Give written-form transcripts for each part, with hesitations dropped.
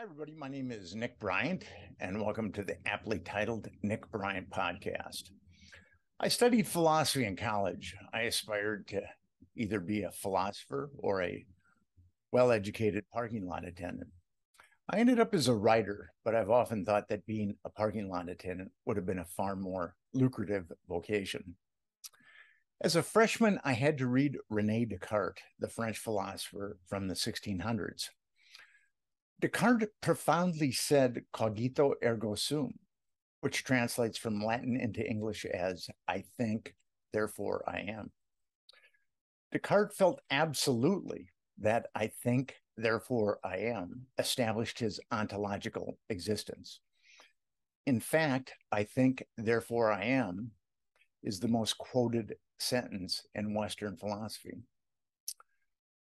everybody. My name is Nick Bryant, and welcome to the aptly titled Nick Bryant podcast. I studied philosophy in college. I aspired to either be a philosopher or a well-educated parking lot attendant. I ended up as a writer, but I've often thought that being a parking lot attendant would have been a far more lucrative vocation. As a freshman, I had to read René Descartes, the French philosopher from the 1600s. Descartes profoundly said cogito ergo sum, which translates from Latin into English as I think, therefore I am. Descartes felt absolutely that I think, therefore I am established his ontological existence. In fact, I think, therefore I am is the most quoted sentence in Western philosophy.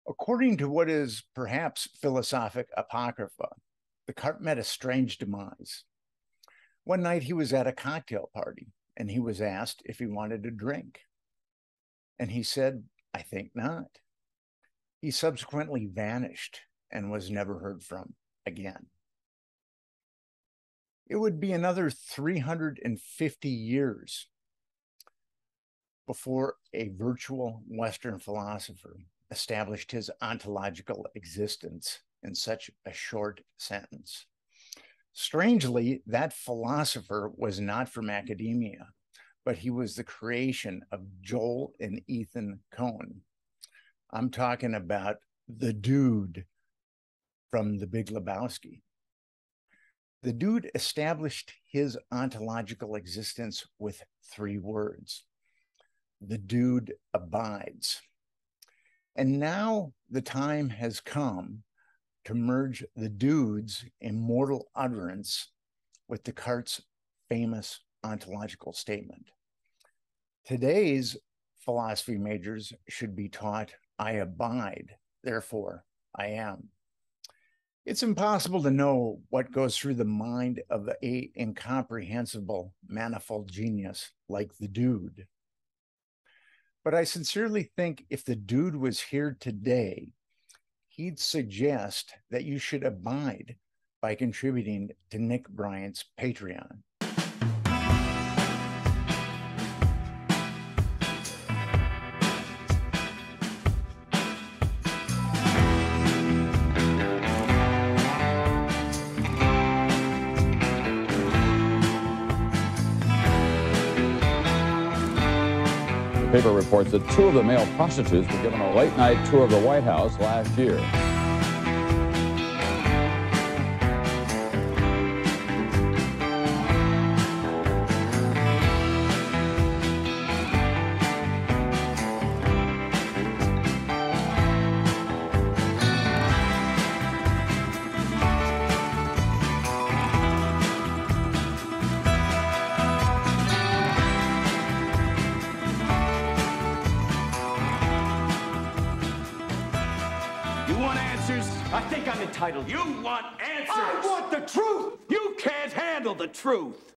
According to what is perhaps philosophic apocrypha, Descartes met a strange demise. One night he was at a cocktail party and he was asked if he wanted a drink. And he said, I think not. He subsequently vanished and was never heard from again. It would be another 350 years before a virtual Western philosopher established his ontological existence in such a short sentence. Strangely, that philosopher was not from academia, but he was the creation of Joel and Ethan Coen. I'm talking about the dude from The Big Lebowski. The dude established his ontological existence with 3 words. The dude abides. And now the time has come to merge the dude's immortal utterance with Descartes' famous ontological statement. Today's philosophy majors should be taught, I abide, therefore I am. It's impossible to know what goes through the mind of an incomprehensible, manifold genius like the dude. But I sincerely think if the dude was here today, he'd suggest that you should abide by contributing to Nick Bryant's Patreon. The paper reports that 2 of the male prostitutes were given a late-night tour of the White House last year. You want answers! I want the truth! You can't handle the truth!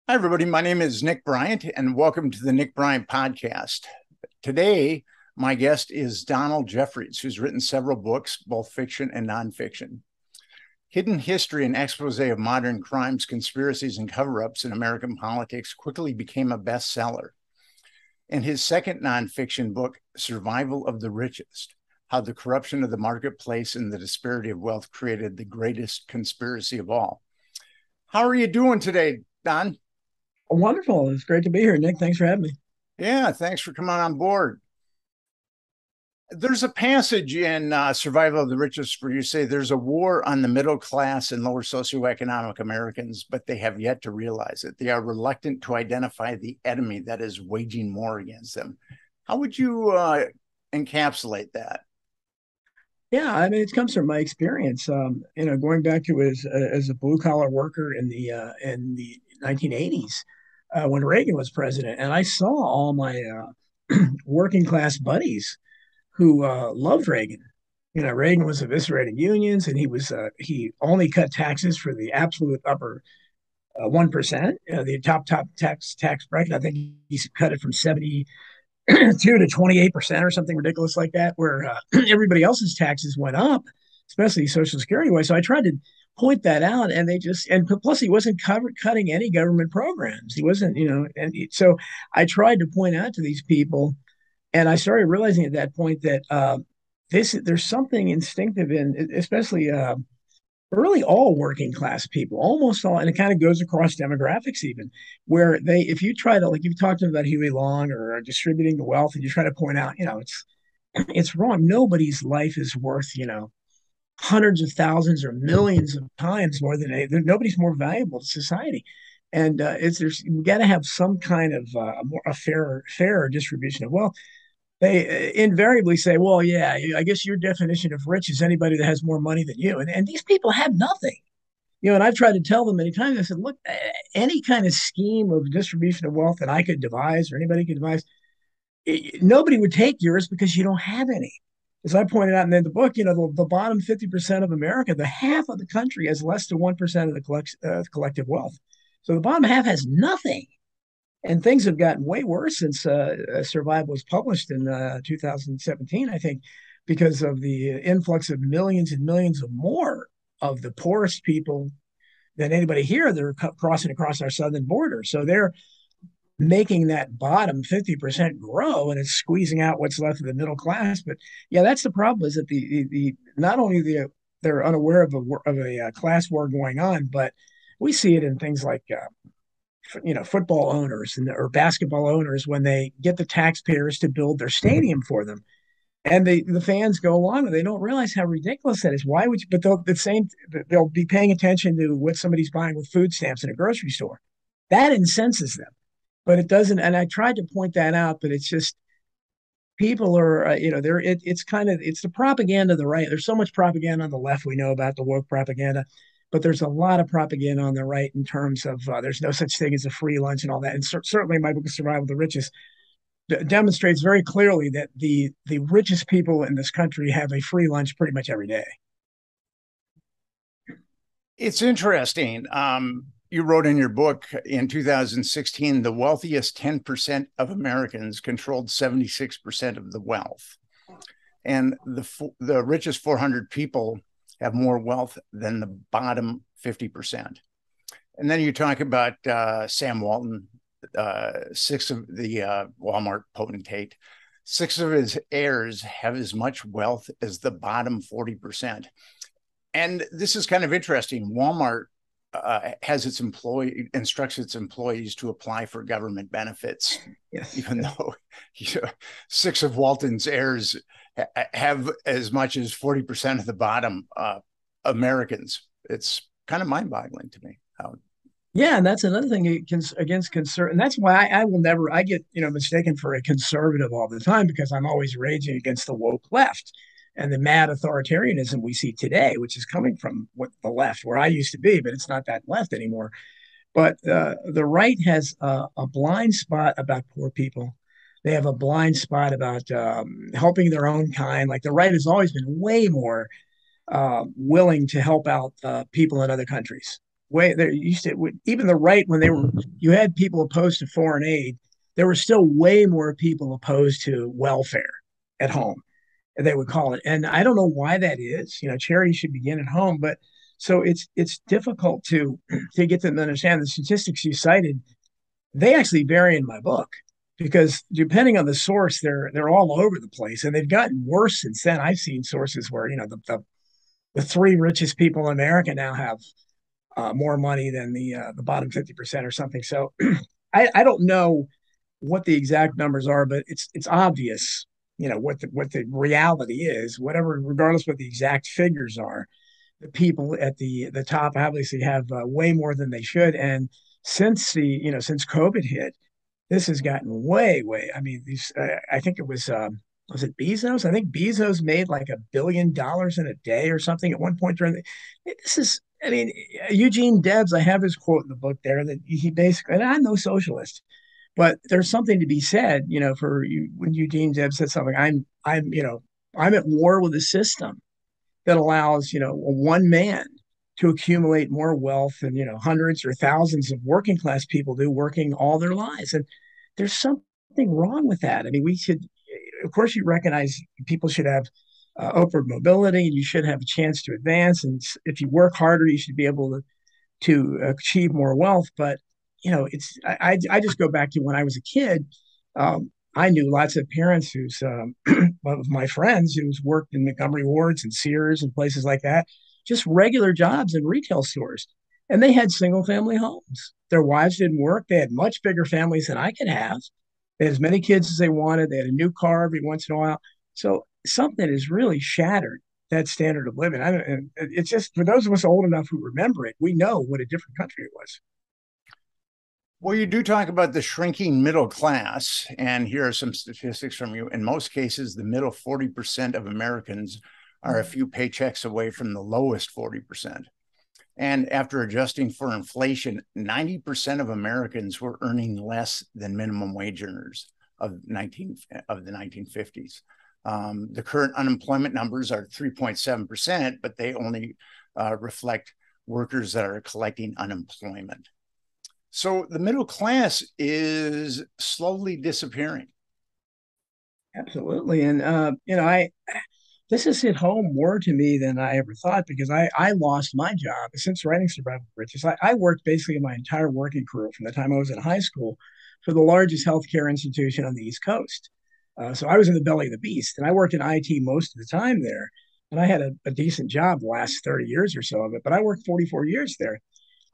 Hi, everybody. My name is Nick Bryant, and welcome to the Nick Bryant podcast. Today, my guest is Donald Jeffries, who's written several books, both fiction and nonfiction. Hidden History and Expose of Modern Crimes, Conspiracies, and Cover-Ups in American Politics quickly became a bestseller. And his second nonfiction book, Survival of the Richest, How the Corruption of the Marketplace and the Disparity of Wealth Created the Greatest Conspiracy of All. How are you doing today, Don? Wonderful. It's great to be here, Nick. Thanks for having me. Yeah, thanks for coming on board. There's a passage in Survival of the Richest where you say there's a war on the middle class and lower socioeconomic Americans, but they have yet to realize it. They are reluctant to identify the enemy that is waging war against them. How would you encapsulate that? Yeah, I mean, it comes from my experience. Going back to as a blue collar worker in the 1980s, when Reagan was president, and I saw all my working class buddies who loved Reagan. You know, Reagan was eviscerating unions, and he only cut taxes for the absolute upper 1%, the top tax bracket. I think he cut it from 72 to 28% or something ridiculous like that, where everybody else's taxes went up. especially Social Security wise. So I tried to point that out, and plus he wasn't cutting any government programs. He wasn't, and so I tried to point out to these people, and I started realizing at that point that there's something instinctive in, especially really all working class people, almost all, and it kind of goes across demographics even, where if you try to, like you've talked about Huey Long or distributing the wealth, and you try to point out, it's wrong. Nobody's life is worth, hundreds of thousands or millions of times more than nobody's more valuable to society. And we got to have some kind of a fairer distribution of wealth. They invariably say, well, yeah, I guess your definition of rich is anybody that has more money than you. And these people have nothing. And I've tried to tell them many times, I said, look, any kind of scheme of distribution of wealth that I could devise or anybody could devise, nobody would take yours because you don't have any. As I pointed out in the book, the bottom 50% of America, the half of the country has less than 1% of the collective wealth. So the bottom half has nothing. And things have gotten way worse since Survival was published in 2017, I think, because of the influx of millions and millions of more of the poorest people than anybody here. They're crossing across our southern border. So they're making that bottom 50% grow, and it's squeezing out what's left of the middle class. But yeah, that's the problem, is that the not only they're unaware of a class war going on, but we see it in things like football owners or basketball owners when they get the taxpayers to build their stadium for them, and the fans go along and they don't realize how ridiculous that is. Why would you? But they'll be paying attention to what somebody's buying with food stamps in a grocery store. That incenses them, but it doesn't. And I tried to point that out, but it's just people are, it's the propaganda of the right. There's so much propaganda on the left. We know about the woke propaganda, but there's a lot of propaganda on the right in terms of there's no such thing as a free lunch and all that. And certainly my book, Survival of the Richest, demonstrates very clearly that the richest people in this country have a free lunch pretty much every day. It's interesting. You wrote in your book in 2016, the wealthiest 10% of Americans controlled 76% of the wealth. And the richest 400 people have more wealth than the bottom 50%. And then you talk about Sam Walton, 6 of the Walmart potentate. 6 of his heirs have as much wealth as the bottom 40%. And this is kind of interesting. Walmart instructs its employees to apply for government benefits, yes, even though 6 of Walton's heirs have as much as 40% of the bottom Americans. It's kind of mind-boggling to me. Yeah, and that's another thing against concern, and that's why I get mistaken for a conservative all the time, because I'm always raging against the woke left and the mad authoritarianism we see today, which is coming from the left, where I used to be, but it's not that left anymore. But the right has a blind spot about poor people. They have a blind spot about helping their own kind. Like the right has always been way more willing to help out people in other countries. Even the right, when you had people opposed to foreign aid, there were still way more people opposed to welfare at home, they would call it. And I don't know why that is. Charity should begin at home, but so it's difficult to get them to understand the statistics you cited. They actually vary in my book, because depending on the source, they're all over the place, and they've gotten worse since then. I've seen sources where the 3 richest people in America now have more money than the bottom 50% or something. So I don't know what the exact numbers are, but it's obvious, what the reality is. Whatever, regardless what the exact figures are, the people at the top obviously have way more than they should. And since since COVID hit, this has gotten way. I mean, I think it was it Bezos? I think Bezos made like $1 billion in a day or something at one point during this is. I mean, Eugene Debs, I have his quote in the book there that he basically, and I'm no socialist, but there's something to be said, for when Eugene Debs said something, I'm at war with a system that allows, one man to accumulate more wealth than, hundreds or thousands of working class people do, working all their lives. And there's something wrong with that. I mean, of course, you recognize people should have upward mobility, and you should have a chance to advance. And if you work harder, you should be able to achieve more wealth. But I just go back to when I was a kid. I knew lots of parents who's one of my friends who's worked in Montgomery Wards and Sears and places like that, just regular jobs in retail stores. And they had single family homes. Their wives didn't work. They had much bigger families than I could have. They had as many kids as they wanted. They had a new car every once in a while. So something has really shattered that standard of living. And it's just for those of us old enough who remember it, we know what a different country it was. Well, you do talk about the shrinking middle class, and here are some statistics from you. In most cases, the middle 40% of Americans are a few paychecks away from the lowest 40%. And after adjusting for inflation, 90% of Americans were earning less than minimum wage earners of the 1950s. The current unemployment numbers are 3.7%, but they only reflect workers that are collecting unemployment. So the middle class is slowly disappearing. Absolutely. And, this has hit home more to me than I ever thought because I lost my job since writing Survival Richest. I worked basically my entire working career from the time I was in high school for the largest healthcare institution on the East Coast. So I was in the belly of the beast, and I worked in IT most of the time there. And I had a decent job the last 30 years or so of it, but I worked 44 years there.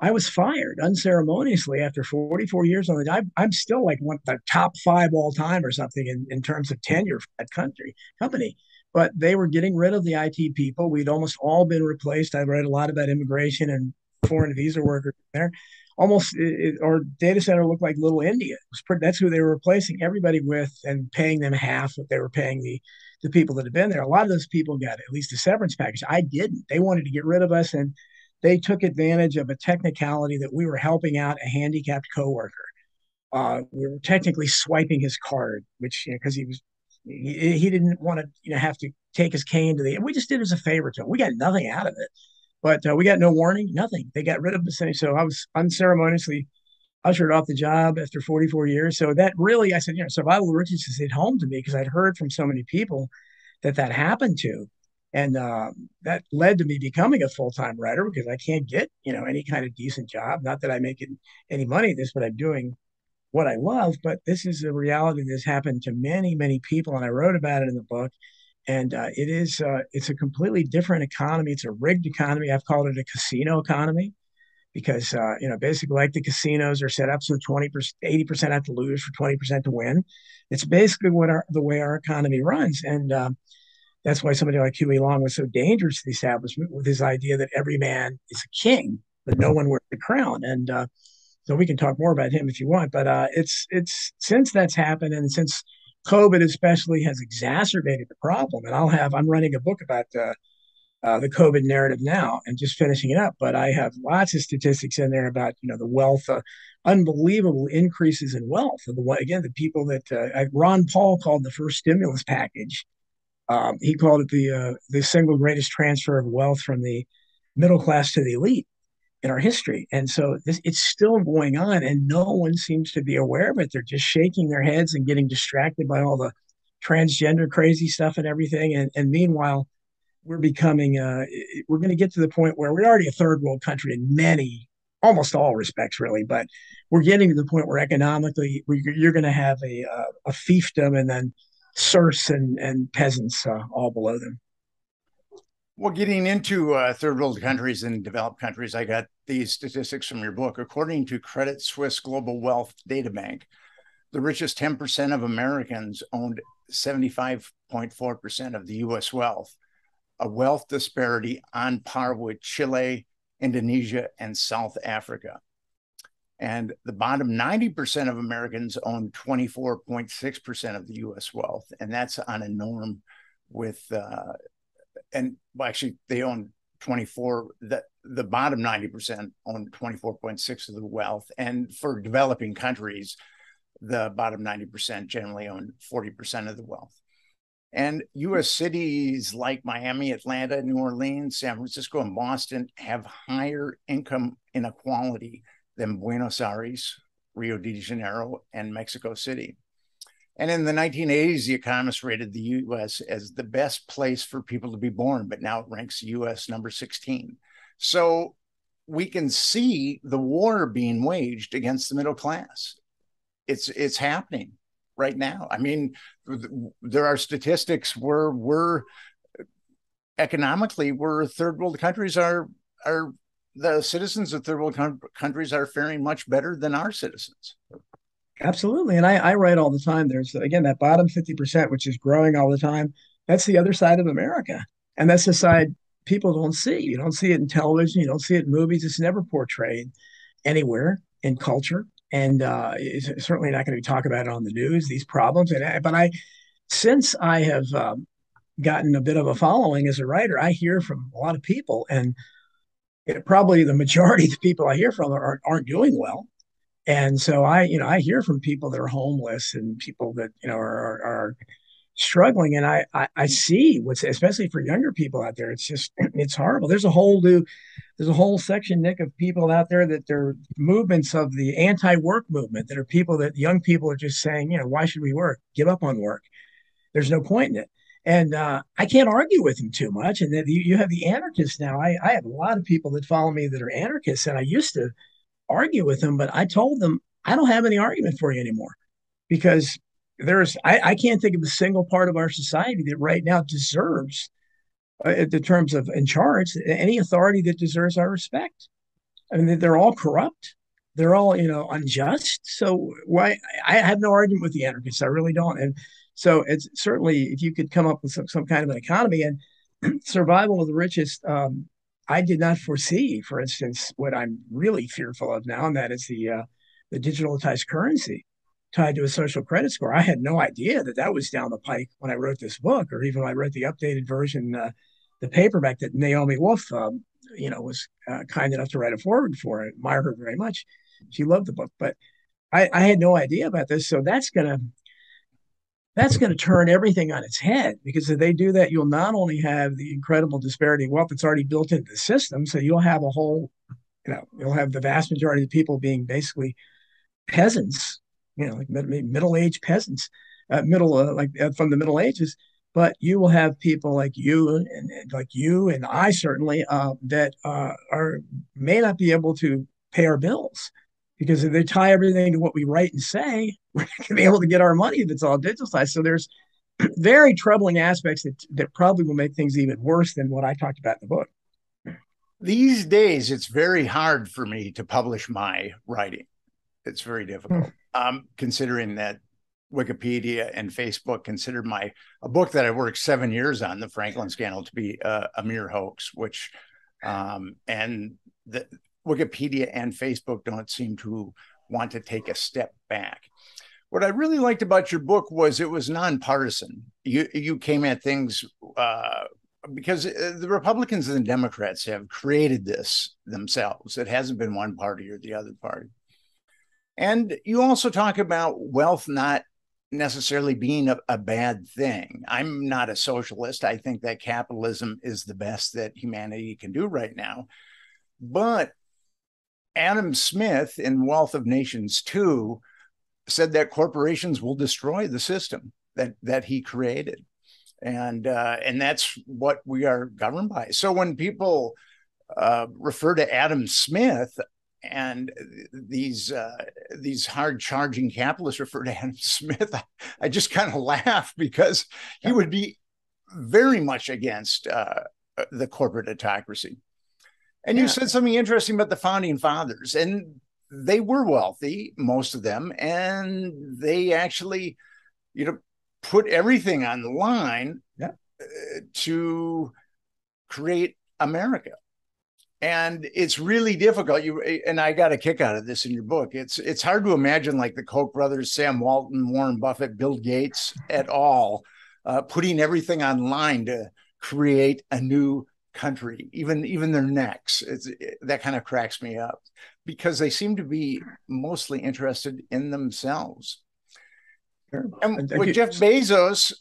I was fired unceremoniously after 44 years on the job. I'm still like one of the top 5 all time or something in terms of tenure for that company. But they were getting rid of the IT people. We'd almost all been replaced. I read a lot about immigration and foreign visa workers there. Almost our data center looked like little India. That's who they were replacing everybody with and paying them half what they were paying the people that had been there. A lot of those people got at least a severance package. I didn't. They wanted to get rid of us, and they took advantage of a technicality that we were helping out a handicapped coworker. We were technically swiping his card, which because he didn't want to have to take his cane to the. We just did it as a favor to him. We got nothing out of it, but we got no warning, nothing. They got rid of us, so I was unceremoniously ushered off the job after 44 years. So that really, I said, survival of the richest has hit home to me because I'd heard from so many people that happened to. And that led to me becoming a full-time writer because I can't get, any kind of decent job. Not that I make any money at this, but I'm doing what I love. But this is a reality that's happened to many, many people. And I wrote about it in the book. And it's a completely different economy. It's a rigged economy. I've called it a casino economy because, basically like the casinos are set up so 20%, 80% have to lose for 20% to win. It's basically the way our economy runs. And that's why somebody like Huey Long was so dangerous to the establishment with his idea that every man is a king, but no one wears the crown. And so we can talk more about him if you want. But it's since that's happened, and since COVID especially has exacerbated the problem. And I'm running a book about the COVID narrative now and just finishing it up. But I have lots of statistics in there about the wealth, unbelievable increases in wealth. The people that Ron Paul called the first stimulus package. He called it the single greatest transfer of wealth from the middle class to the elite in our history. And so it's still going on, and no one seems to be aware of it. They're just shaking their heads and getting distracted by all the transgender crazy stuff and everything. And meanwhile, we're we're going to get to the point where we're already a third world country in almost all respects, really. But we're getting to the point where economically you're going to have a fiefdom and then serfs and peasants all below them. Well, getting into third world countries and developed countries, I got these statistics from your book. According to Credit Suisse Global Wealth Data Bank, the richest 10% of Americans owned 75.4% of the U.S. wealth, a wealth disparity on par with Chile, Indonesia, and South Africa. And the bottom 90% of Americans own 24.6% of the U.S. wealth. And that's on a norm with, actually, they own 24, the bottom 90% own 24.6 of the wealth. And for developing countries, the bottom 90% generally own 40% of the wealth. And U.S. cities like Miami, Atlanta, New Orleans, San Francisco, and Boston have higher income inequality than Buenos Aires, Rio de Janeiro, and Mexico City. And in the 1980s, The Economist rated the U.S. as the best place for people to be born, but now it ranks the U.S. number 16. So we can see the war being waged against the middle class. It's happening right now. I mean, there are statistics where we're economically, where third world countries are the citizens of third world countries are faring much better than our citizens. Absolutely. And I write all the time. There's, again, that bottom 50%, which is growing all the time. That's the other side of America. And that's the side people don't see. You don't see it in television. You don't see it in movies. It's never portrayed anywhere in culture. And it's certainly not going to be talked about on the news, these problems. Since I have gotten a bit of a following as a writer, I hear from a lot of people. And probably the majority of the people I hear from aren't doing well. And so I hear from people that are homeless and people that, are struggling. And I see what's, especially for younger people out there, it's horrible. There's a whole section, Nick, of people out there that they're movements of the anti-work movement that are people that young people are just saying, why should we work? Give up on work. There's no point in it. And I can't argue with them too much. And then you have the anarchists now. I have a lot of people that follow me that are anarchists, and I used to argue with them, but I told them I don't have any argument for you anymore because I can't think of a single part of our society that right now deserves, in terms of in charge, any authority that deserves our respect. I mean, they're all corrupt. They're all, unjust. So why I have no argument with the anarchists. I really don't. And so it's certainly if you could come up with some kind of an economy and survival of the richest. I did not foresee, for instance, what I'm really fearful of now, and that is the digitalized currency tied to a social credit score. I had no idea that was down the pike when I wrote this book, or even when I wrote the updated version, the paperback that Naomi Wolf, was kind enough to write a foreword for. I admire her very much. She loved the book, but I had no idea about this. So that's going to turn everything on its head, because if they do that, you'll not only have the incredible disparity of wealth that's already built into the system, so you'll have you'll have the vast majority of the people being basically peasants, like middle-aged peasants, from the Middle Ages. But you will have people like you and I certainly that may not be able to pay our bills, because if they tie everything to what we write and say, we're not going to be able to get our money if it's all digitalized. So there's very troubling aspects that probably will make things even worse than what I talked about in the book. These days, it's very hard for me to publish my writing. It's very difficult, considering that Wikipedia and Facebook consider a book that I worked 7 years on, the Franklin Scandal, to be a mere hoax, which and the Wikipedia and Facebook don't seem to want to take a step back. What I really liked about your book was it was nonpartisan. You came at things because the Republicans and the Democrats have created this themselves. It hasn't been one party or the other party. And you also talk about wealth not necessarily being a bad thing. I'm not a socialist. I think that capitalism is the best that humanity can do right now. But Adam Smith in Wealth of Nations 2 said that corporations will destroy the system that he created. And that's what we are governed by. So when people refer to Adam Smith and these hard-charging capitalists refer to Adam Smith, I just kind of laugh, because he would be very much against the corporate autocracy. And you said something interesting about the founding fathers, and they were wealthy, most of them, and they actually, put everything on the line to create America. And it's really difficult. And I got a kick out of this in your book. It's hard to imagine like the Koch brothers, Sam Walton, Warren Buffett, Bill Gates, et al., putting everything online to create a new country, even their necks. That kind of cracks me up, because they seem to be mostly interested in themselves. Sure. And with Jeff Bezos,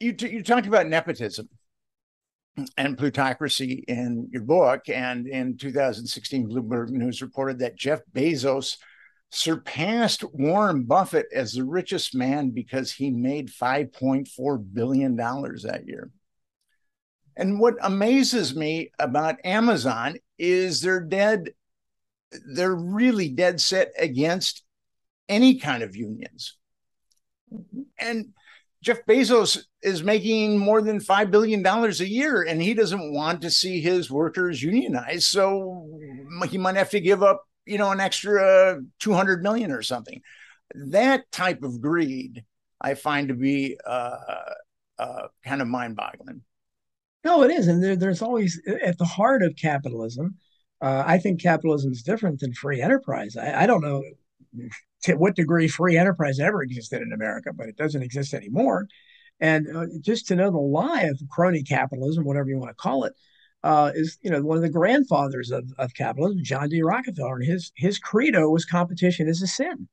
you talked about nepotism and plutocracy in your book. And in 2016, Bloomberg News reported that Jeff Bezos surpassed Warren Buffett as the richest man because he made $5.4 billion that year. And what amazes me about Amazon is they're really dead set against any kind of unions. And Jeff Bezos is making more than $5 billion a year, and he doesn't want to see his workers unionized. So he might have to give up, an extra 200 million or something. That type of greed I find to be kind of mind-boggling. No, it is. And there's always at the heart of capitalism. I think capitalism is different than free enterprise. I don't know to what degree free enterprise ever existed in America, but it doesn't exist anymore. And just to know the lie of crony capitalism, whatever you want to call it, is one of the grandfathers of capitalism, John D. Rockefeller, and his credo was competition is a sin.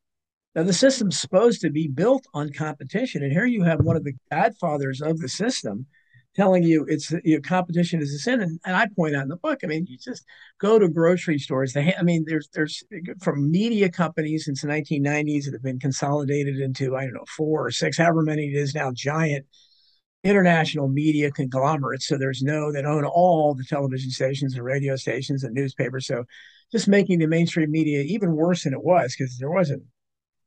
Now the system's supposed to be built on competition, and here you have one of the godfathers of the system telling you it's competition is a sin. And I point out in the book, I mean, you just go to grocery stores. There's from media companies since the 1990s that have been consolidated into, I don't know, 4 or 6, however many it is now, giant international media conglomerates. So they own all the television stations and radio stations and newspapers. So just making the mainstream media even worse than it was, because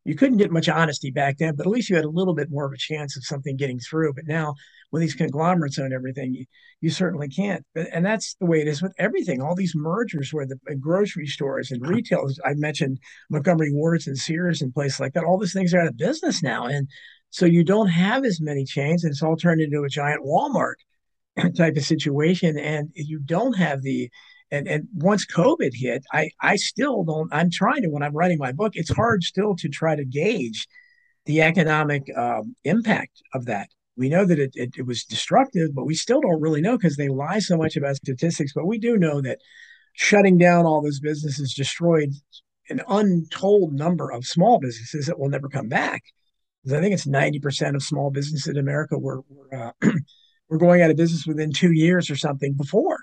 you couldn't get much honesty back then, but at least you had a little bit more of a chance of something getting through. But now, when these conglomerates own everything, you certainly can't. And that's the way it is with everything. All these mergers where the grocery stores and retailers, I mentioned Montgomery Ward's and Sears and places like that, all these things are out of business now. And so you don't have as many chains, and it's all turned into a giant Walmart type of situation. And you don't have and once COVID hit, I still don't, I'm trying to, when I'm writing my book, it's hard still to try to gauge the economic impact of that. We know that it was destructive, but we still don't really know because they lie so much about statistics. But we do know that shutting down all those businesses destroyed an untold number of small businesses that will never come back. Because I think it's 90% of small businesses in America were going out of business within 2 years or something before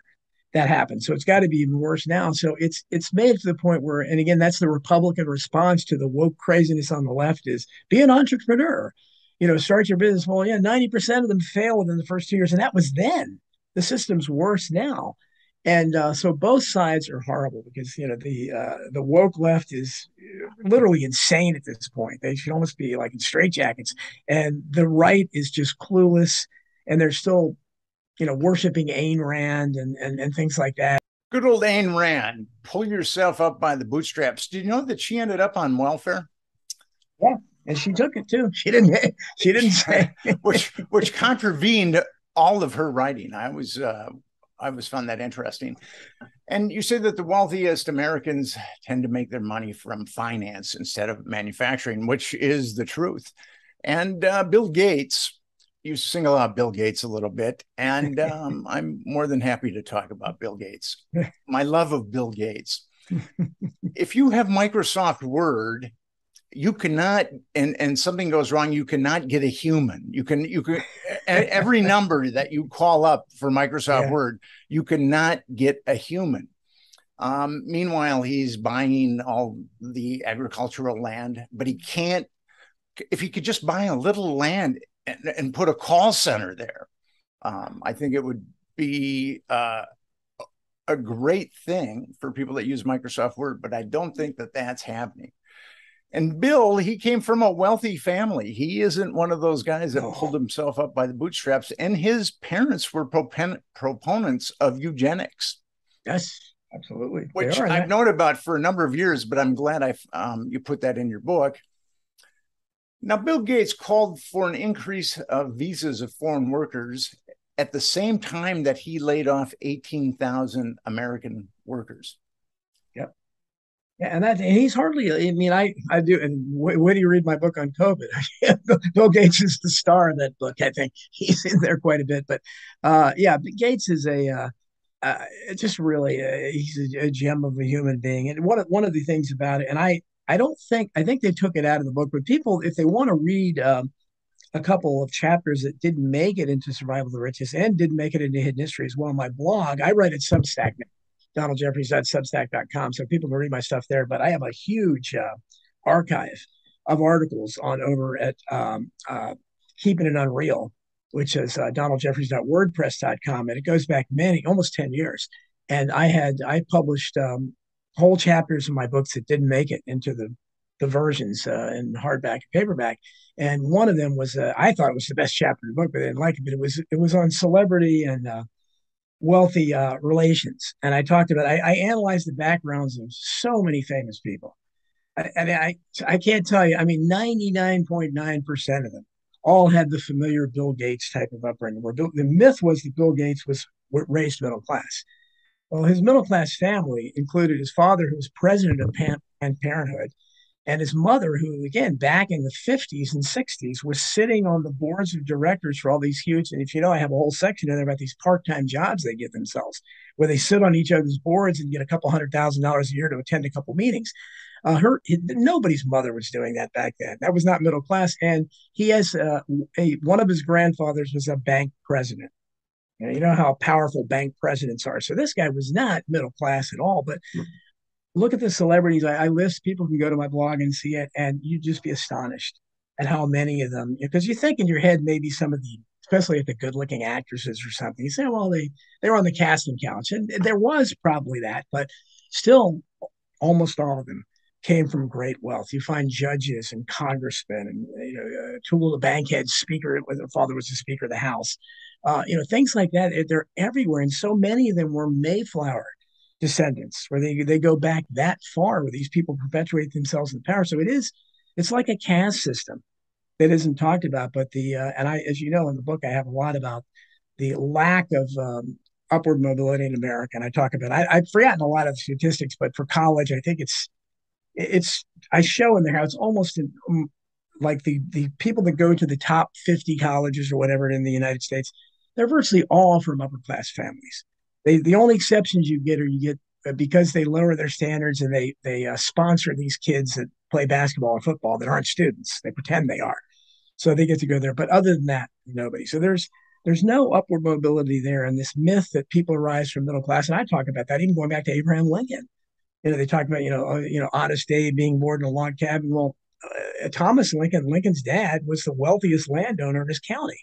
that happened. So it's got to be even worse now. So it's made to the point where, and again, that's the Republican response to the woke craziness on the left is be an entrepreneur, start your business. Well, yeah, 90% of them fail within the first 2 years. And that was then. The system's worse now. And so both sides are horrible because, the woke left is literally insane at this point. They should almost be like in straitjackets. And the right is just clueless. And they're still worshiping Ayn Rand and things like that. Good old Ayn Rand, pull yourself up by the bootstraps. Did you know that she ended up on welfare? Yeah, and she took it too. She didn't say which contravened all of her writing. I always found that interesting. And you say that the wealthiest Americans tend to make their money from finance instead of manufacturing, which is the truth. And Bill Gates, you single out Bill Gates a little bit, and I'm more than happy to talk about Bill Gates. My love of Bill Gates. If you have Microsoft Word, you cannot, and something goes wrong, you cannot get a human. You can every number that you call up for Microsoft Word, you cannot get a human. Meanwhile, he's buying all the agricultural land, but he can't. If he could just buy a little land and put a call center there, I think it would be a great thing for people that use Microsoft Word, but I don't think that that's happening. And Bill, he came from a wealthy family. He isn't one of those guys that pulled himself up by the bootstraps, and his parents were proponents of eugenics. Yes, absolutely. Which I've known about for a number of years, but I'm glad you put that in your book. Now, Bill Gates called for an increase of visas of foreign workers at the same time that he laid off 18,000 American workers. Yep. Yeah, and he's hardly, I do, and when do you read my book on COVID? Bill Gates is the star of that book. I think he's in there quite a bit. But Gates is just really, he's a gem of a human being. And one of the things about it, and I think they took it out of the book, but people, if they want to read a couple of chapters that didn't make it into Survival of the Richest and didn't make it into Hidden History as well, my blog, I write at Substack, DonaldJeffries.substack.com, so people can read my stuff there. But I have a huge archive of articles on over at Keeping It Unreal, which is donaldjeffries.wordpress.com, and it goes back almost 10 years. And I published whole chapters of my books that didn't make it into the versions in hardback and paperback. And one of them was I thought it was the best chapter in the book, but I didn't like it. But it was on celebrity and wealthy relations, and I talked about I analyzed the backgrounds of so many famous people. I can't tell you. I mean, 99.9% of them all had the familiar Bill Gates type of upbringing. Where the myth was that Bill Gates was raised middle class. Well, his middle class family included his father, who was president of Planned Parenthood, and his mother, who, again, back in the 50s and 60s, was sitting on the boards of directors for all these huge, and if you know, I have a whole section in there about these part-time jobs they give themselves, where they sit on each other's boards and get a couple $100,000 a year to attend a couple meetings. Nobody's mother was doing that back then. That was not middle class. And he has one of his grandfathers was a bank president. You know how powerful bank presidents are. So this guy was not middle class at all. But look at the celebrities I list. People can go to my blog and see it, and you'd just be astonished at how many of them. Because you think in your head maybe some of the, especially if the good-looking actresses or something, you say, well, they were on the casting couch, and there was probably that, but still, almost all of them came from great wealth. You find judges and congressmen, and Toole, the bankhead speaker, whether the father was the Speaker of the House, things like that. They're everywhere, and so many of them were Mayflower descendants, where they go back that far, where these people perpetuate themselves in power. So it's like a caste system that isn't talked about. But as you know, in the book, I have a lot about the lack of upward mobility in America, and I talk about. I've forgotten a lot of the statistics, but for college, I think it's I show in there how it's almost like the people that go to the top 50 colleges or whatever in the United States, they're virtually all from upper class families. The only exceptions you get because they lower their standards and they sponsor these kids that play basketball or football that aren't students. They pretend they are, so they get to go there. But other than that, nobody. So there's no upward mobility there, and this myth that people arise from middle class. And I talk about that even going back to Abraham Lincoln. They talk about Honest Abe being born in a log cabin. Well, Thomas Lincoln, Lincoln's dad, was the wealthiest landowner in his county.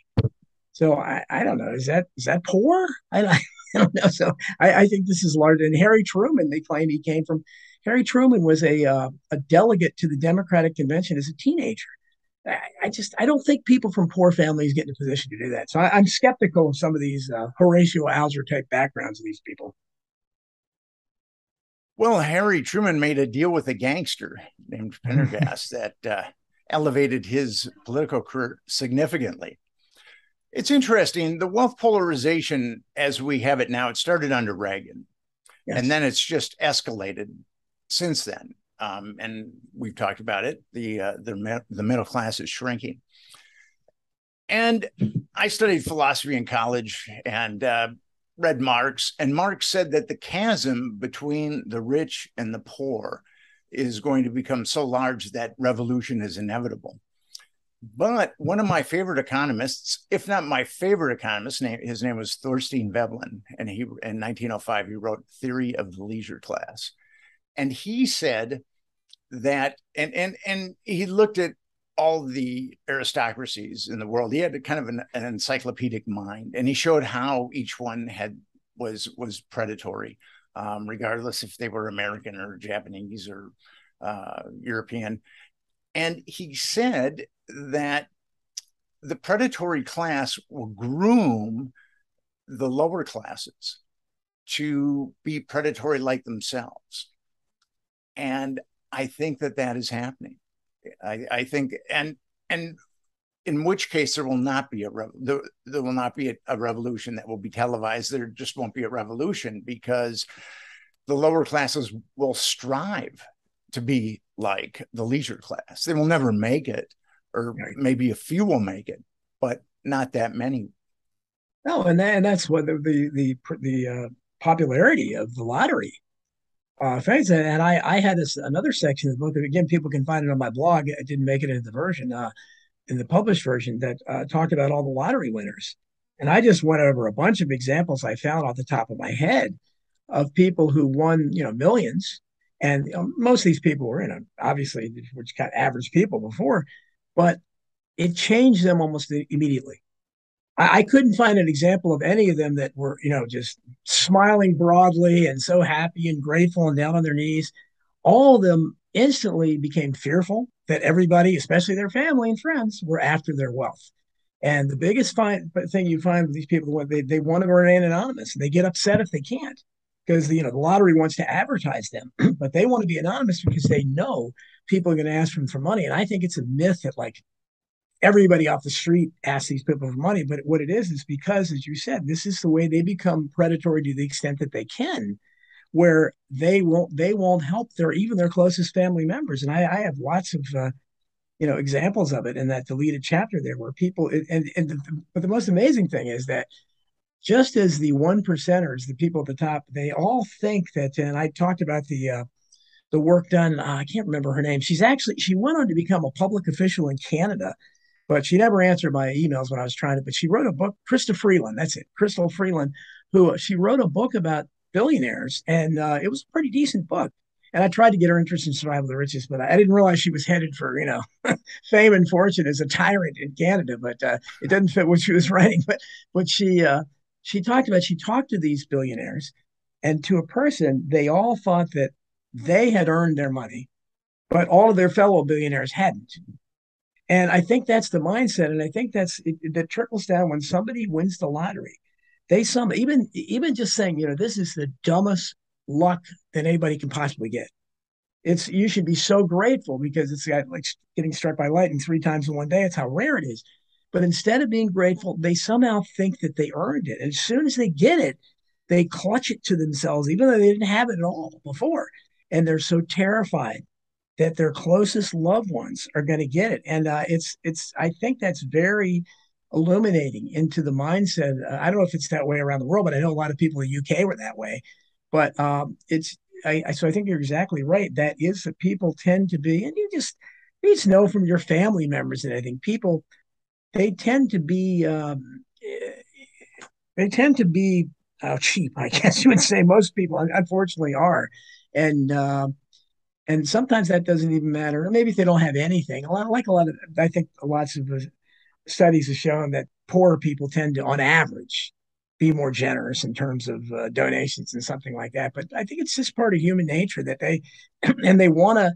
So I don't know. Is that poor? I don't know. So I think this is large. And Harry Truman, they claim he came from. Harry Truman was a delegate to the Democratic Convention as a teenager. I don't think people from poor families get in a position to do that. So I'm skeptical of some of these Horatio Alger type backgrounds of these people. Well, Harry Truman made a deal with a gangster named Pendergast that elevated his political career significantly. It's interesting. The wealth polarization as we have it now, it started under Reagan. Yes. And then it's just escalated since then. And we've talked about it. The middle class is shrinking. And I studied philosophy in college and read Marx. And Marx said that the chasm between the rich and the poor is going to become so large that revolution is inevitable. But one of my favorite economists, if not my favorite economist, his name was Thorstein Veblen, and in 1905 he wrote Theory of the Leisure Class, and he said that, and he looked at all the aristocracies in the world. He had kind of an encyclopedic mind, and he showed how each one was predatory, regardless if they were American or Japanese or European. And he said that the predatory class will groom the lower classes to be predatory like themselves. And I think that is happening. I think, and in which case there will not be a revolution that will be televised. There just won't be a revolution because the lower classes will strive to be like the leisure class. They will never make it, or maybe a few will make it, but not that many. No, and that's what the popularity of the lottery. And I had another section of the book. Again, people can find it on my blog. I didn't make it into the version, in the published version, that talked about all the lottery winners. And I just went over a bunch of examples I found off the top of my head of people who won, millions, And most of these people were, obviously, which kind of average people before, but it changed them almost immediately. I couldn't find an example of any of them that were, just smiling broadly and so happy and grateful and down on their knees. All of them instantly became fearful that everybody, especially their family and friends, were after their wealth. And the biggest thing you find with these people, they want to remain anonymous, and they get upset if they can't, because the lottery wants to advertise them, but they want to be anonymous because they know people are going to ask them for money. And I think it's a myth that like everybody off the street asks these people for money, but what it is because, as you said, this is the way they become predatory to the extent that they can, where they won't help their closest family members. And I have lots of examples of it in that deleted chapter there, where people but the most amazing thing is that just as the one percenters, the people at the top, they all think that. And I talked about the work done. I can't remember her name. She went on to become a public official in Canada, but she never answered my emails when I was trying to. But she wrote a book, Krista Freeland. That's it, Crystal Freeland, who she wrote a book about billionaires, and it was a pretty decent book. And I tried to get her interest in Survival of the Richest, but I didn't realize she was headed for fame and fortune as a tyrant in Canada. But it doesn't fit what she was writing. But she talked to these billionaires, and to a person, they all thought that they had earned their money, but all of their fellow billionaires hadn't. And I think that's the mindset, and I think that trickles down when somebody wins the lottery. Even just saying, this is the dumbest luck that anybody can possibly get. You should be so grateful because it's like getting struck by lightning 3 times in one day. It's how rare it is. But instead of being grateful, they somehow think that they earned it. And as soon as they get it, they clutch it to themselves, even though they didn't have it at all before. And they're so terrified that their closest loved ones are going to get it. And I think that's very illuminating into the mindset. I don't know if it's that way around the world, but I know a lot of people in the UK were that way. But so I think you're exactly right. That is that people tend to be, and you just know from your family members and I think people, they tend to be, cheap. I guess you would say most people, unfortunately, are, and and sometimes that doesn't even matter. Or maybe if they don't have anything, I think lots of studies have shown that poor people tend to, on average, be more generous in terms of donations and something like that. But I think it's just part of human nature that they, and they want to,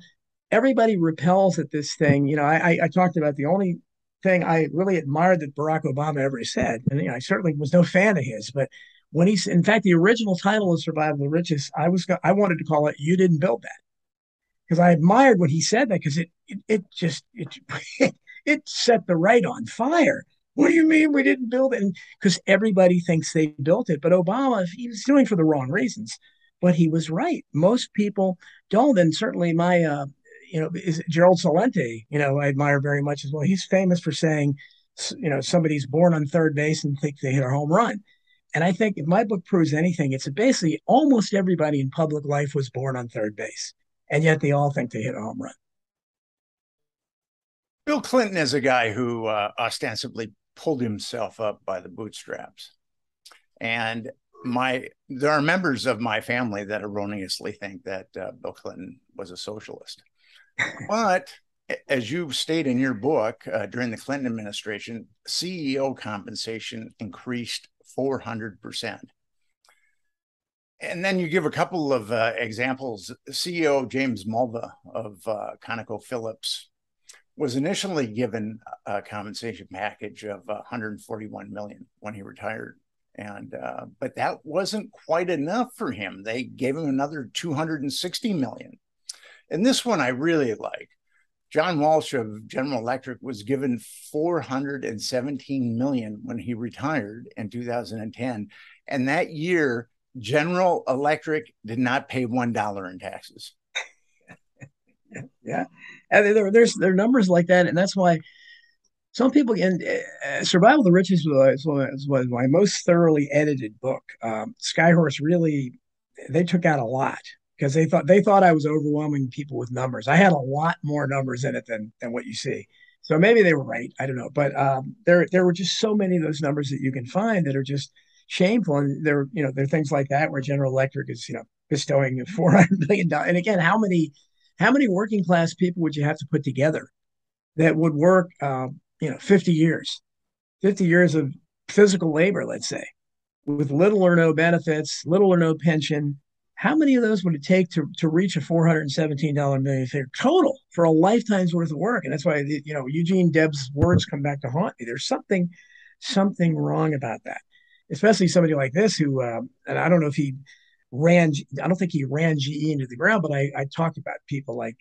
everybody repels at this thing. I talked about the only thing I really admired that Barack Obama ever said, and I certainly was no fan of his, but when in fact, the original title of Survival of the Richest, I wanted to call it "You Didn't Build That," because I admired when he said that, because it just it set the right on fire. What do you mean we didn't build it? Because everybody thinks they built it, but Obama, he was doing it for the wrong reasons. But he was right. Most people don't, and certainly my is Gerald Salente, I admire very much as well. He's famous for saying, somebody's born on third base and think they hit a home run. And I think if my book proves anything, it's basically almost everybody in public life was born on third base, and yet they all think they hit a home run. Bill Clinton is a guy who ostensibly pulled himself up by the bootstraps. And there are members of my family that erroneously think that Bill Clinton was a socialist. But as you state in your book, during the Clinton administration, CEO compensation increased 400%. And then you give a couple of examples. CEO James Mulva of ConocoPhillips was initially given a compensation package of 141 million when he retired. And but that wasn't quite enough for him. They gave him another 260 million. And this one I really like. John Walsh of General Electric was given 417 million when he retired in 2010. And that year, General Electric did not pay $1 in taxes. Yeah, and there are numbers like that, and that's why some people. And Survival of the Richest was my most thoroughly edited book. Skyhorse really, they took out a lot because they thought I was overwhelming people with numbers. I had a lot more numbers in it than what you see. So maybe they were right. I don't know, but there were just so many of those numbers that you can find that are just shameful. And there are things like that where General Electric is bestowing $400 billion. And again, how many working class people would you have to put together that would work, 50 years, 50 years of physical labor, let's say, with little or no benefits, little or no pension? How many of those would it take to reach a $417 million figure total for a lifetime's worth of work? And that's why, Eugene Debs' words come back to haunt me. There's something wrong about that, especially somebody like this who, and I don't know if I don't think he ran GE into the ground, but I talked about people like,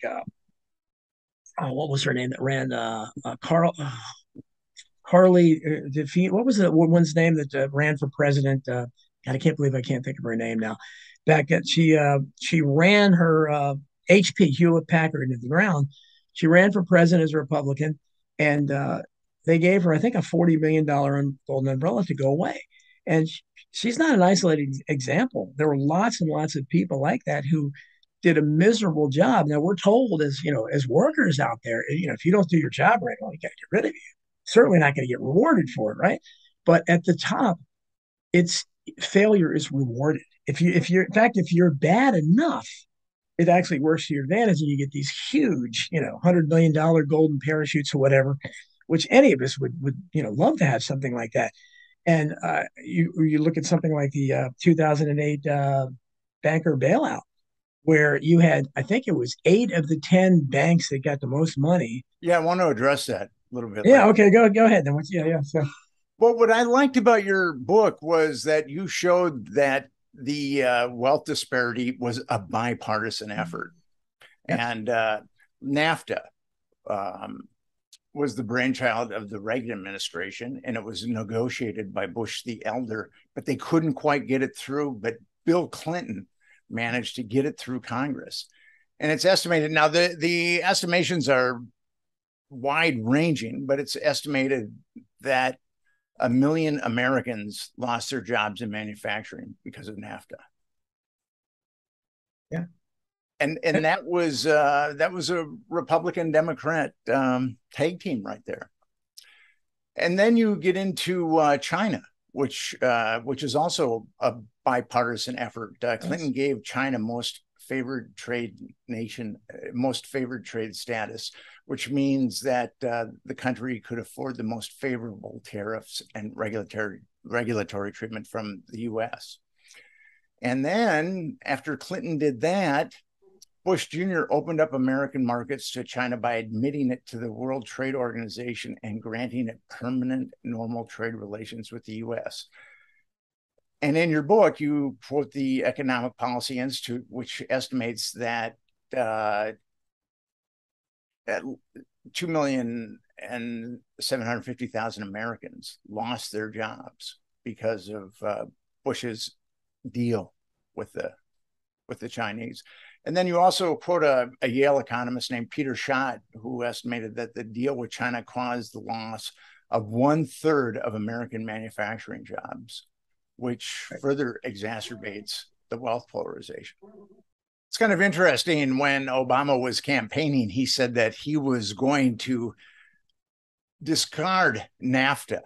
what was her name that ran Carly defeat. What was the woman's name that ran for president? God, I can't believe I can't think of her name now. Back at she ran her HP Hewlett Packard into the ground. She ran for president as a Republican, and they gave her, I think, a $40 million golden umbrella to go away. And she's not an isolated example. There were lots and lots of people like that who did a miserable job. Now we're told, as workers out there, if you don't do your job right, well, you got to get rid of you. Certainly not going to get rewarded for it, right? But at the top, it's failure is rewarded. If you're bad enough, it actually works to your advantage, and you get these huge, $100 million golden parachutes or whatever, which any of us would love to have something like that. And you look at something like the 2008 banker bailout, where you had, I think it was 8 of the 10 banks that got the most money. Yeah, I want to address that a little bit. Yeah, later. okay, go ahead then. Yeah. So, well, what I liked about your book was that you showed that the wealth disparity was a bipartisan effort, and NAFTA was the brainchild of the Reagan administration, and it was negotiated by Bush the Elder, but they couldn't quite get it through. But Bill Clinton managed to get it through Congress. And it's estimated now, the estimations are wide ranging, but it's estimated that 1 million Americans lost their jobs in manufacturing because of NAFTA. Yeah. And that was a Republican Democrat tag team right there. And then you get into China, which is also a bipartisan effort. Clinton gave China most favored trade status, which means that the country could afford the most favorable tariffs and regulatory treatment from the U.S. And then after Clinton did that, Bush Jr. opened up American markets to China by admitting it to the World Trade Organization and granting it permanent normal trade relations with the U.S. And in your book, you quote the Economic Policy Institute, which estimates that 2,750,000 Americans lost their jobs because of Bush's deal with the Chinese. And then you also quote a Yale economist named Peter Schott, who estimated that the deal with China caused the loss of 1/3 of American manufacturing jobs, which further exacerbates the wealth polarization. It's kind of interesting. When Obama was campaigning, he said that he was going to discard NAFTA.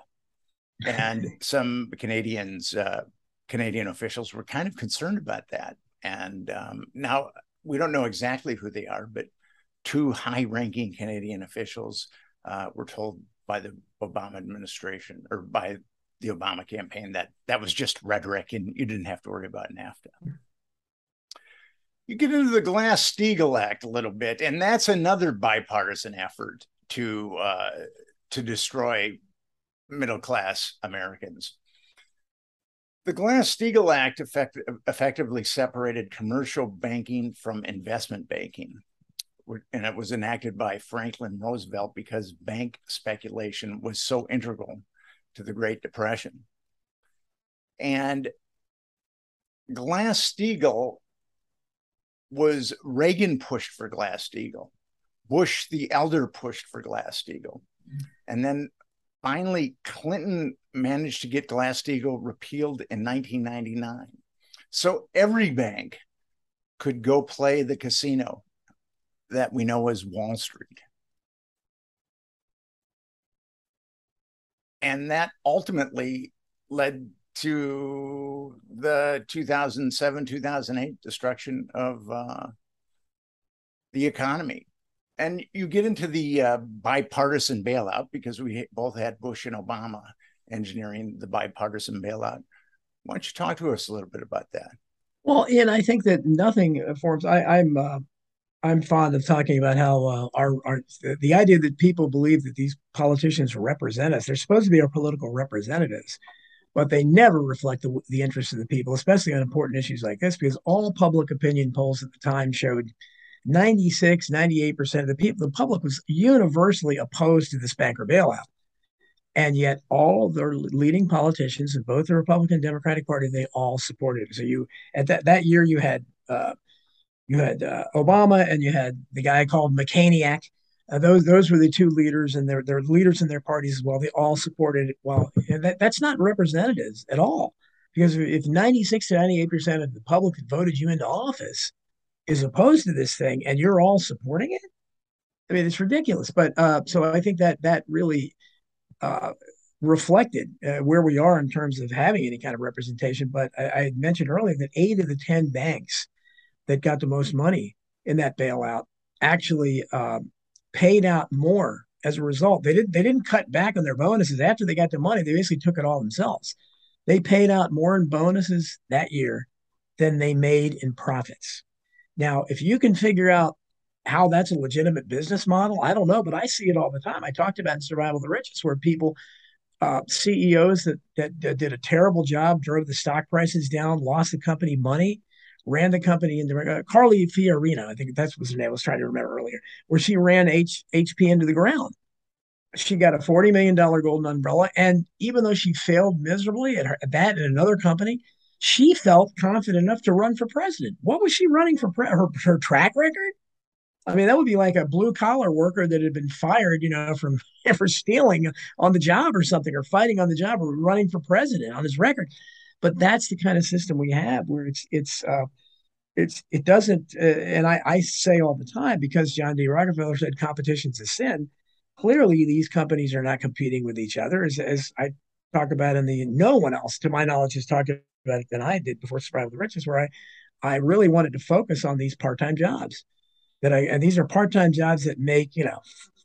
And some Canadian officials were kind of concerned about that. And now we don't know exactly who they are, but 2 high-ranking Canadian officials were told by the Obama administration, or by the Obama campaign, that was just rhetoric and you didn't have to worry about NAFTA. You get into the Glass-Steagall Act a little bit, and that's another bipartisan effort to destroy middle-class Americans. The Glass-Steagall Act effectively separated commercial banking from investment banking, and it was enacted by Franklin Roosevelt because bank speculation was so integral to the Great Depression. And Glass-Steagall was Reagan pushed for Glass-Steagall. Bush the Elder pushed for Glass-Steagall. And then finally, Clinton managed to get Glass-Steagall repealed in 1999. So every bank could go play the casino that we know as Wall Street. And that ultimately led to the 2007, 2008 destruction of the economy. And you get into the bipartisan bailout, because we both had Bush and Obama engineering the bipartisan bailout. Why don't you talk to us a little bit about that? Well, and I think that nothing forms. I'm fond of talking about how the idea that people believe that these politicians represent us. They're supposed to be our political representatives, but they never reflect the interests of the people, especially on important issues like this, because all public opinion polls at the time showed 96, 98% of the people, the public was universally opposed to this banker bailout. And yet all their leading politicians in both the Republican and Democratic Party, they all supported it. So you at that year you had Obama and you had the guy called McCainiac. Those were the two leaders, and they're leaders in their parties as well. They all supported it. Well, and that's not representatives at all, because if 96 to 98% of the public that voted you into office is opposed to this thing, and you're all supporting it, I mean, it's ridiculous. But so I think that really uh, reflected where we are in terms of having any kind of representation. But I mentioned earlier that 8 of the 10 banks that got the most money in that bailout actually paid out more as a result. They didn't cut back on their bonuses after they got the money. They basically took it all themselves. They paid out more in bonuses that year than they made in profits. Now, if you can figure out how that's a legitimate business model, I don't know, but I see it all the time. I talked about in Survival of the Richest, where people, CEOs that did a terrible job, drove the stock prices down, lost the company money, ran the company into Carly Fiorina, I think that was her name. I was trying to remember earlier, where she ran HP into the ground. She got a $40 million golden umbrella, and even though she failed miserably at that and another company, she felt confident enough to run for president. What was she running for? Her track record? I mean, that would be like a blue collar worker that had been fired, from for stealing on the job or something, or fighting on the job, or running for president on his record. But that's the kind of system we have, where it doesn't. And I say all the time, because John D. Rockefeller said competition's a sin. Clearly, these companies are not competing with each other, as I talk about in the. No one else, to my knowledge, has talked about it than I did before Survival of the Richest, where I really wanted to focus on these part-time jobs and these are part-time jobs that make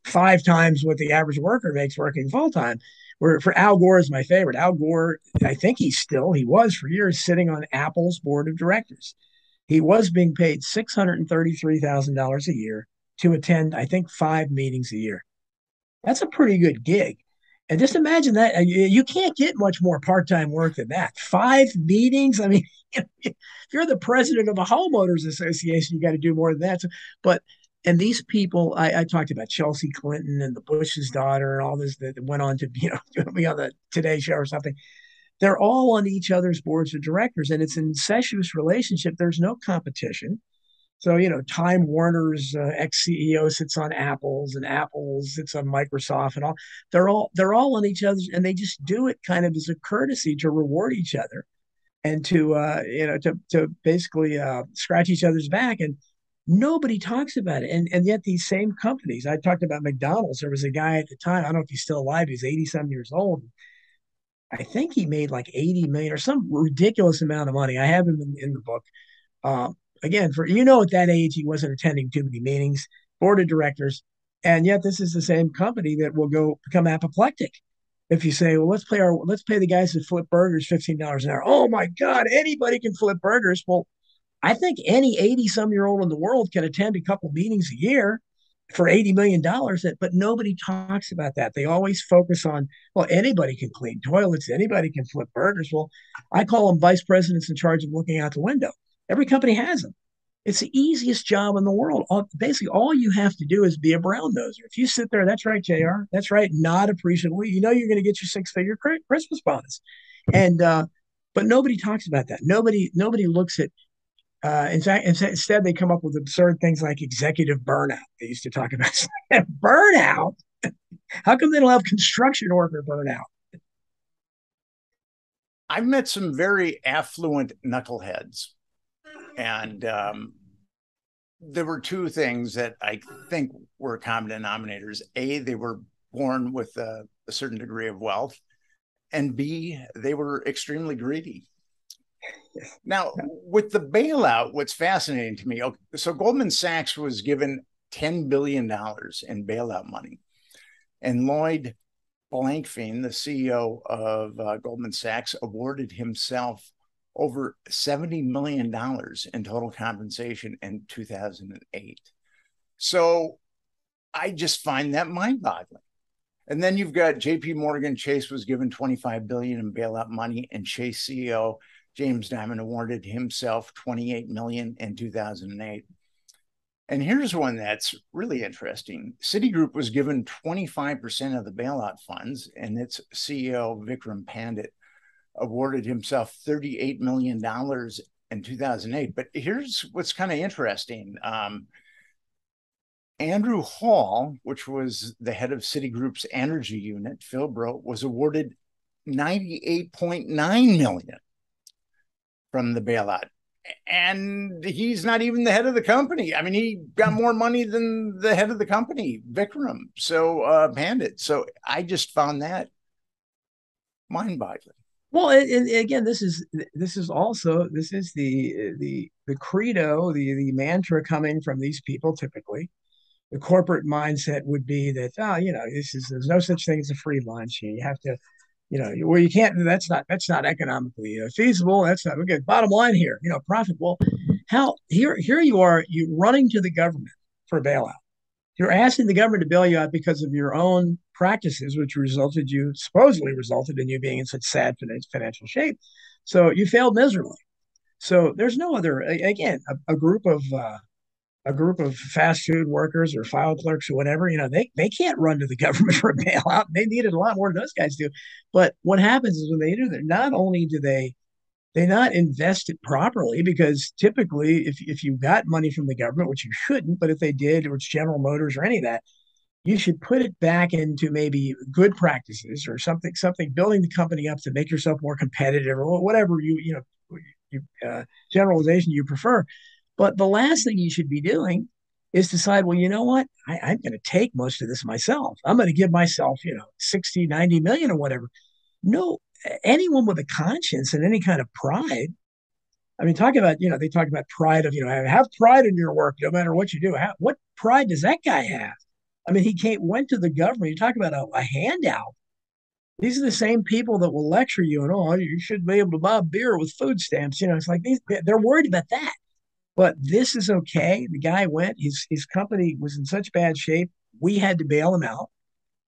5 times what the average worker makes working full-time. Where for Al Gore is my favorite. Al Gore, I think he was for years sitting on Apple's board of directors. He was being paid $633,000 a year to attend, I think, 5 meetings a year. That's a pretty good gig. And just imagine that you can't get much more part-time work than that. 5 meetings. I mean, if you're the president of a homeowners association, you got to do more than that. But and these people, I talked about Chelsea Clinton and the Bush's daughter and all this that went on to be on the Today Show or something. They're all on each other's boards of directors, and it's an incestuous relationship. There's no competition. So, Time Warner's ex-CEO sits on Apple's, and Apple sits on Microsoft, and all. They're all on each other's, and they just do it kind of as a courtesy to reward each other, and to basically scratch each other's back. And nobody talks about it. And yet these same companies, I talked about McDonald's. There was a guy at the time, I don't know if he's still alive. He's 80-some years old. I think he made like 80 million or some ridiculous amount of money. I have him in the book. Uh, Again, at that age, he wasn't attending too many meetings, board of directors, and yet this is the same company that will go become apoplectic if you say, well, let's pay the guys that flip burgers $15 an hour. Oh my God, anybody can flip burgers. Well, I think any 80-some-year-old in the world can attend a couple meetings a year for $80 million, but nobody talks about that. They always focus on, well, anybody can clean toilets, anybody can flip burgers. Well, I call them vice presidents in charge of looking out the window. Every company has them. It's the easiest job in the world. Basically, all you have to do is be a brown noser. If you sit there, that's right, JR. That's right, not appreciably. You know you're going to get your 6-figure Christmas bonus, and but nobody talks about that. Nobody looks at. In fact, instead they come up with absurd things like executive burnout. They used to talk about burnout. How come they don't have construction worker burnout? I've met some very affluent knuckleheads, and there were two things that I think were common denominators. A, they were born with a certain degree of wealth, and B, they were extremely greedy. Now, with the bailout, what's fascinating to me, so Goldman Sachs was given $10 billion in bailout money. And Lloyd Blankfein, the CEO of Goldman Sachs, awarded himself over $70 million in total compensation in 2008. So I just find that mind-boggling. And then you've got JP Morgan Chase was given $25 billion in bailout money, and Chase CEO James Dimon awarded himself $28 million in 2008. And here's one that's really interesting. Citigroup was given 25% of the bailout funds, and its CEO, Vikram Pandit, awarded himself $38 million in 2008. But here's what's kind of interesting. Andrew Hall, which was the head of Citigroup's energy unit, Philbro, was awarded $98.9 million from the bailout. And he's not even the head of the company. I mean, he got more money than the head of the company, Vikram, so Pandit. So I just found that mind-boggling. Well, and again, this is the credo, the mantra coming from these people. Typically, the corporate mindset would be that there's no such thing as a free lunch. You have to, well, you can't. That's not economically feasible. That's not okay. Bottom line here, profit. Well, how here you are, you running to the government for a bailout. You're asking the government to bail you out because of your own practices, which supposedly resulted in you being in such sad financial shape. So you failed miserably. So there's no other. Again, a group of fast food workers or file clerks or whatever, they can't run to the government for a bailout. They needed a lot more than those guys do. But what happens is when they do that, not only do they not invest it properly, because typically if you got money from the government, which you shouldn't, but if they did, or it's General Motors or any of that, you should put it back into maybe good practices or something, building the company up to make yourself more competitive or whatever generalization you prefer. But the last thing you should be doing is decide, well, you know what? I'm going to take most of this myself. I'm going to give myself, 60, 90 million or whatever. No, anyone with a conscience and any kind of pride. I mean, they talk about pride of, have pride in your work, no matter what you do. What pride does that guy have? I mean, went to the government. You talk about a handout. These are the same people that will lecture you and, you should be able to buy beer with food stamps. It's like they're worried about that. But this is okay. The guy went, his company was in such bad shape. We had to bail him out.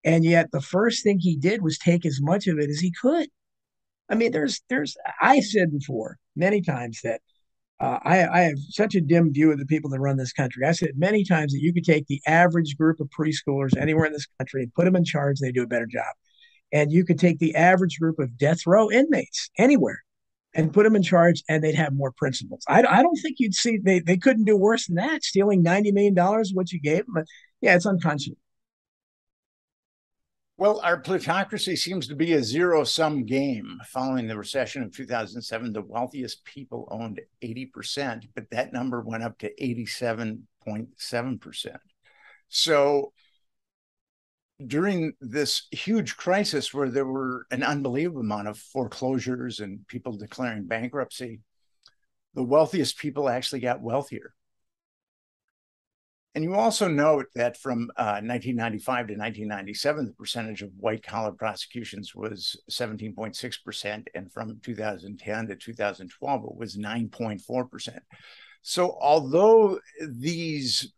And yet the first thing he did was take as much of it as he could. I mean, I've said before many times that I have such a dim view of the people that run this country. I said many times that you could take the average group of preschoolers anywhere in this country and put them in charge, and they do a better job. And you could take the average group of death row inmates anywhere and put them in charge, and they'd have more principles. I don't think you'd see they couldn't do worse than that, stealing $90 million, what you gave them. But yeah, it's unconscionable. Well, our plutocracy seems to be a zero-sum game. Following the recession of 2007, the wealthiest people owned 80%, but that number went up to 87.7%. So during this huge crisis where there were an unbelievable amount of foreclosures and people declaring bankruptcy, the wealthiest people actually got wealthier. And you also note that from 1995 to 1997, the percentage of white-collar prosecutions was 17.6%, and from 2010 to 2012, it was 9.4%. So although these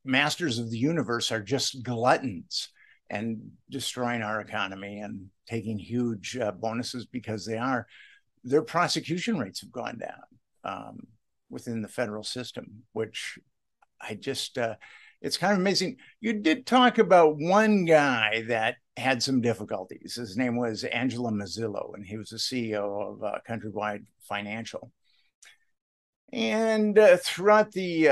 masters of the universe are just gluttons and destroying our economy and taking huge bonuses because their prosecution rates have gone down within the federal system, which it's kind of amazing. You did talk about one guy that had some difficulties. His name was Angelo Mazzillo, and he was the CEO of Countrywide Financial. And throughout the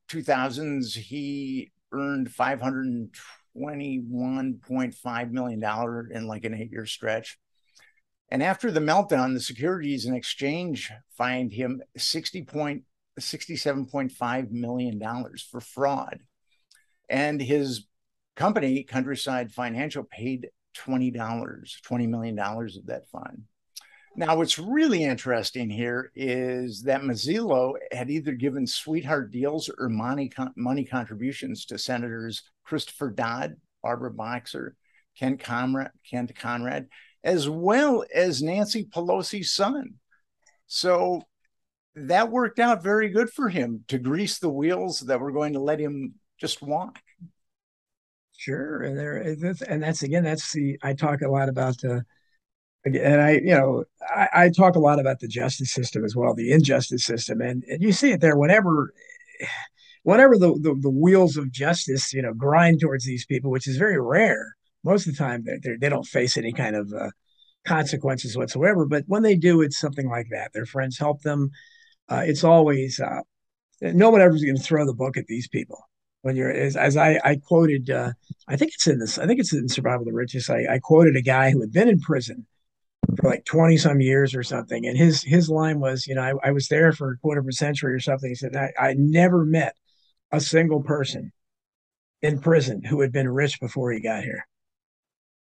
2000s, he earned $521.5 million in like an 8-year stretch. And after the meltdown, the Securities and Exchange fined him $67.5 million for fraud. And his company, Countryside Financial, paid $20 million of that fund. Now, what's really interesting here is that Mazzillo had either given sweetheart deals or money contributions to Senators Christopher Dodd, Barbara Boxer, Kent Conrad, as well as Nancy Pelosi's son. So that worked out very good for him to grease the wheels that were going to let him just walk. Sure, and that's I talk a lot about the, and I talk a lot about the justice system as well, the injustice system, and you see it there whenever the wheels of justice grind towards these people, which is very rare. Most of the time, they don't face any kind of consequences whatsoever. But when they do, it's something like that. Their friends help them. It's always no one ever is going to throw the book at these people. When you're, as I quoted, I think it's in Survival of the Richest. I quoted a guy who had been in prison for like 20 some years or something, and his line was, I was there for a quarter of a century or something. He said, I never met a single person in prison who had been rich before he got here.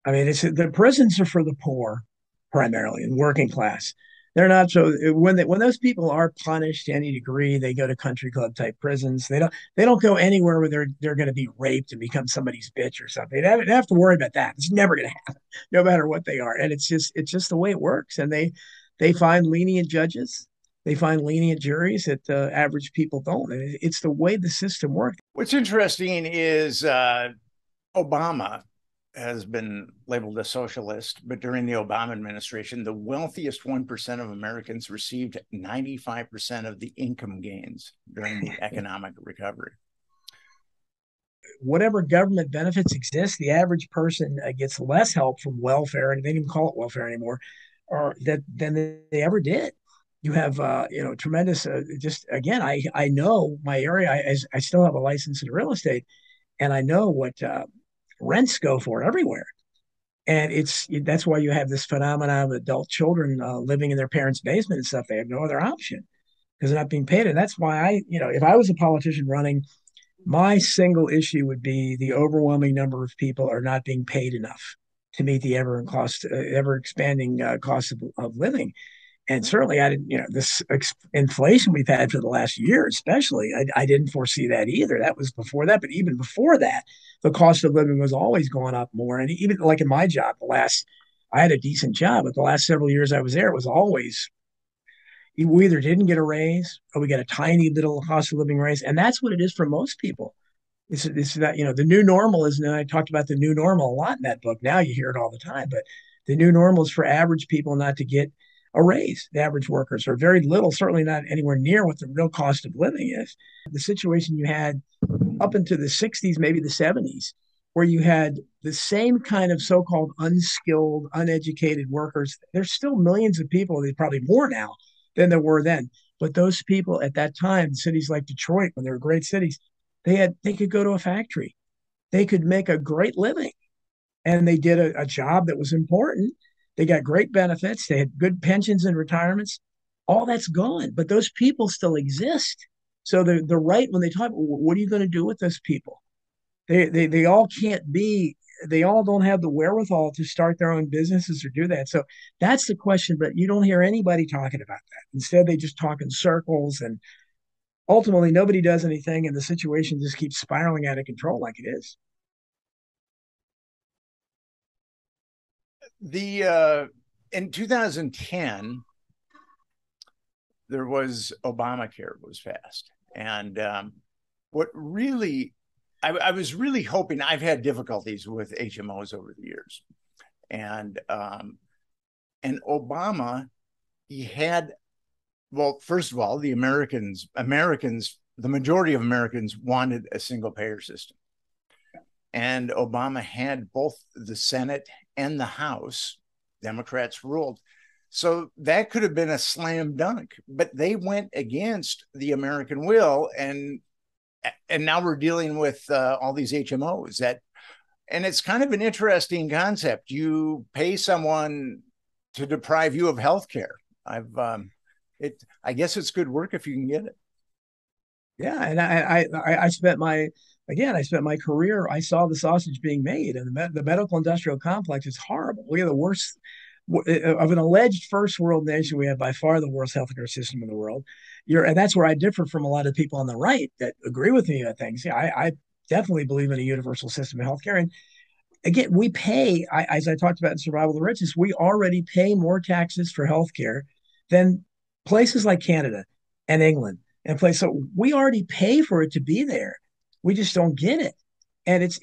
I mean, the prisons are for the poor primarily and working class. They're not so when those people are punished to any degree, they go to country club type prisons. They don't go anywhere where they're going to be raped and become somebody's bitch or something. They don't have to worry about that. It's never going to happen, no matter what they are. And it's just the way it works. And they find lenient judges, they find lenient juries that average people don't. And it's the way the system works. What's interesting is Obama has been labeled a socialist, but during the Obama administration, the wealthiest 1% of Americans received 95% of the income gains during the economic recovery. Whatever government benefits exist, the average person gets less help from welfare, and they don't even call it welfare anymore, or than they ever did. You have tremendous. Just again, I know my area. I still have a license in real estate, and I know what rents go for everywhere. And that's why you have this phenomenon of adult children living in their parents' basement and stuff. They have no other option because they're not being paid. And that's why if I was a politician running, my single issue would be the overwhelming number of people are not being paid enough to meet the ever expanding cost of living. And certainly, I didn't. This inflation we've had for the last year, especially, I didn't foresee that either. That was before that, but even before that, the cost of living was always going up more. And even like in my job, I had a decent job, but the last several years I was there, it was always we either didn't get a raise or we got a tiny little cost of living raise, and that's what it is for most people. It's that the new normal is, and I talked about the new normal a lot in that book. Now you hear it all the time, but the new normal is for average people not to get a raise, the average workers, or very little, certainly not anywhere near what the real cost of living is. The situation you had up into the 60s, maybe the 70s, where you had the same kind of so-called unskilled, uneducated workers. There's still millions of people, there's probably more now than there were then. But those people at that time, cities like Detroit, when they were great cities, they could go to a factory. They could make a great living. And they did a job that was important. They got great benefits. They had good pensions and retirements. All that's gone, but those people still exist. So the right, when they talk, what are you going to do with those people? They all can't be. They all don't have the wherewithal to start their own businesses or do that. So that's the question. But you don't hear anybody talking about that. Instead, they just talk in circles, and ultimately nobody does anything, and the situation just keeps spiraling out of control like it is. In 2010, there was Obamacare was passed, and what really, I was really hoping. I've had difficulties with HMOs over the years, and Obama, he had, well, first of all, the Americans, the majority of Americans wanted a single payer system. And Obama had both the Senate and the House. Democrats ruled. So that could have been a slam dunk, but they went against the American will. And now we're dealing with all these HMOs and it's kind of an interesting concept. You pay someone to deprive you of health care. I guess it's good work if you can get it. Yeah, and I spent I spent my career. I saw the sausage being made, and the medical industrial complex is horrible. We have the worst of an alleged first world nation. We have by far the worst healthcare system in the world. And that's where I differ from a lot of people on the right that agree with me on things. Yeah, I definitely believe in a universal system of healthcare. And again, we pay, as I talked about in Survival of the Richest, we already pay more taxes for healthcare than places like Canada and England and places. So we already pay for it to be there. We just don't get it, and it's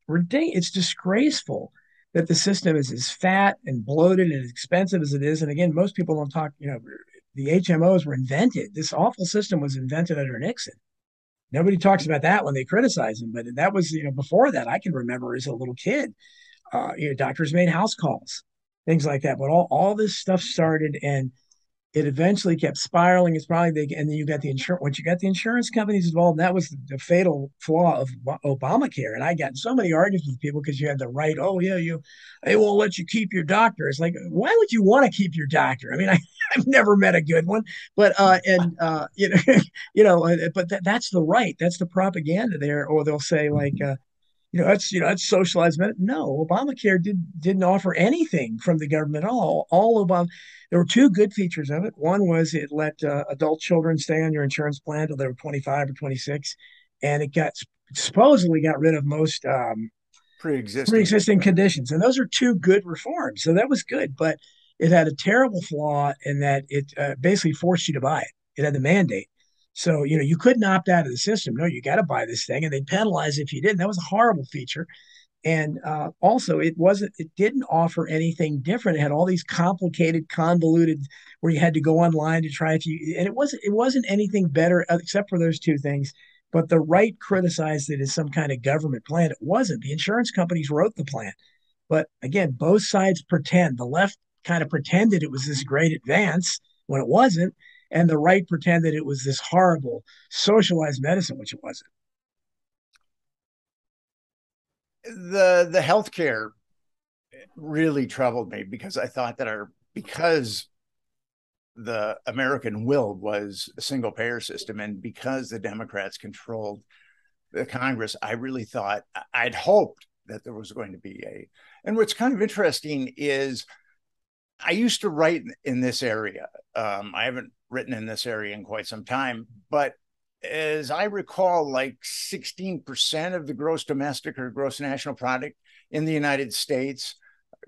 ridiculous. It's disgraceful that the system is as fat and bloated and as expensive as it is. And again, most people don't talk. The HMOs were invented. This awful system was invented under Nixon. Nobody talks about that when they criticize him, but that was, before that, I can remember as a little kid, doctors made house calls, things like that. But all this stuff started, and it eventually kept spiraling. It's probably big, and then you got the insurance. Once you got the insurance companies involved, that was the fatal flaw of Obamacare. And I got so many arguments with people because you had the right. Oh yeah, they won't let you keep your doctor. It's like, why would you want to keep your doctor? I mean, I've never met a good one, but but that's the right. That's the propaganda there. Or they'll say like, that's socialized medicine. No, Obamacare didn't offer anything from the government at all. There were two good features of it. One was it let adult children stay on your insurance plan until they were 25 or 26, and it supposedly got rid of most Pre-existing. pre-existing conditions, and those are two good reforms. So that was good, but it had a terrible flaw in that it basically forced you to buy it. It had the mandate. So, you couldn't opt out of the system. No, you got to buy this thing, and they'd penalize if you didn't. That was a horrible feature. And also, it didn't offer anything different. It had all these complicated, convoluted, where you had to go online to try and it wasn't anything better except for those two things. But the right criticized it as some kind of government plan. It wasn't. The insurance companies wrote the plan. But again, both sides pretend. The left kind of pretended it was this great advance when it wasn't, and the right pretended it was this horrible socialized medicine, which it wasn't. The healthcare really troubled me because I thought that because the American will was a single payer system, and because the Democrats controlled the Congress, I really thought, I'd hoped that there was going to be and what's kind of interesting is I used to write in this area. I haven't written in this area in quite some time, but as I recall, like 16% of the gross domestic or gross national product in the United States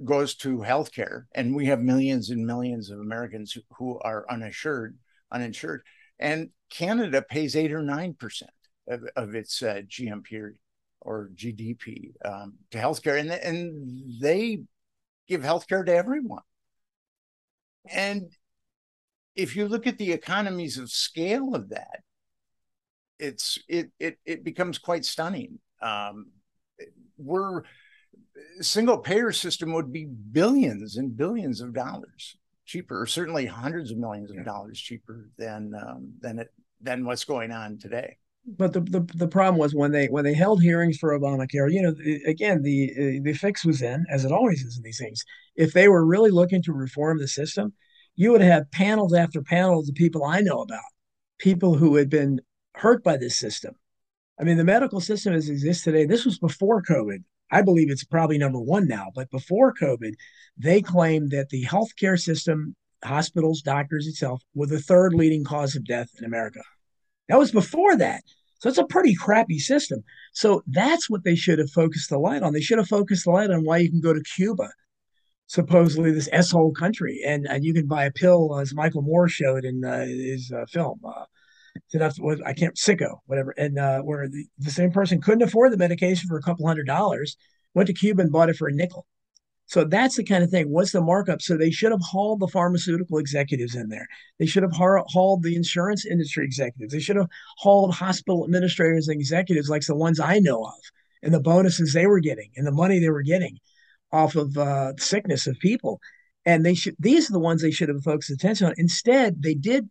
goes to healthcare, and we have millions and millions of Americans who are uninsured, and Canada pays 8 or 9% of its GMP or GDP to healthcare, and they give healthcare to everyone. And if you look at the economies of scale of that, it becomes quite stunning. We're single payer system would be billions and billions of dollars cheaper, or certainly hundreds of millions of dollars cheaper than what's going on today. But the problem was when they held hearings for Obamacare, again, the fix was in, as it always is in these things. If they were really looking to reform the system, you would have panels after panels of people I know about, people who had been hurt by this system. I mean, the medical system as it exists today, this was before COVID. I believe it's probably number one now, but before COVID, they claimed that the healthcare system, hospitals, doctors itself, were the third leading cause of death in America. That was before that. So it's a pretty crappy system. So that's what they should have focused the light on. They should have focused the light on why you can go to Cuba, supposedly this S-hole country, and you can buy a pill, as Michael Moore showed in his film. I can't, sicko, whatever. And where the same person couldn't afford the medication for a couple $100, went to Cuba and bought it for a nickel. So that's the kind of thing. What's the markup? So they should have hauled the pharmaceutical executives in there. They should have hauled the insurance industry executives. They should have hauled hospital administrators and executives like the ones I know of, and the bonuses they were getting and the money they were getting off of sickness of people. And these are the ones they should have focused attention on. Instead, they did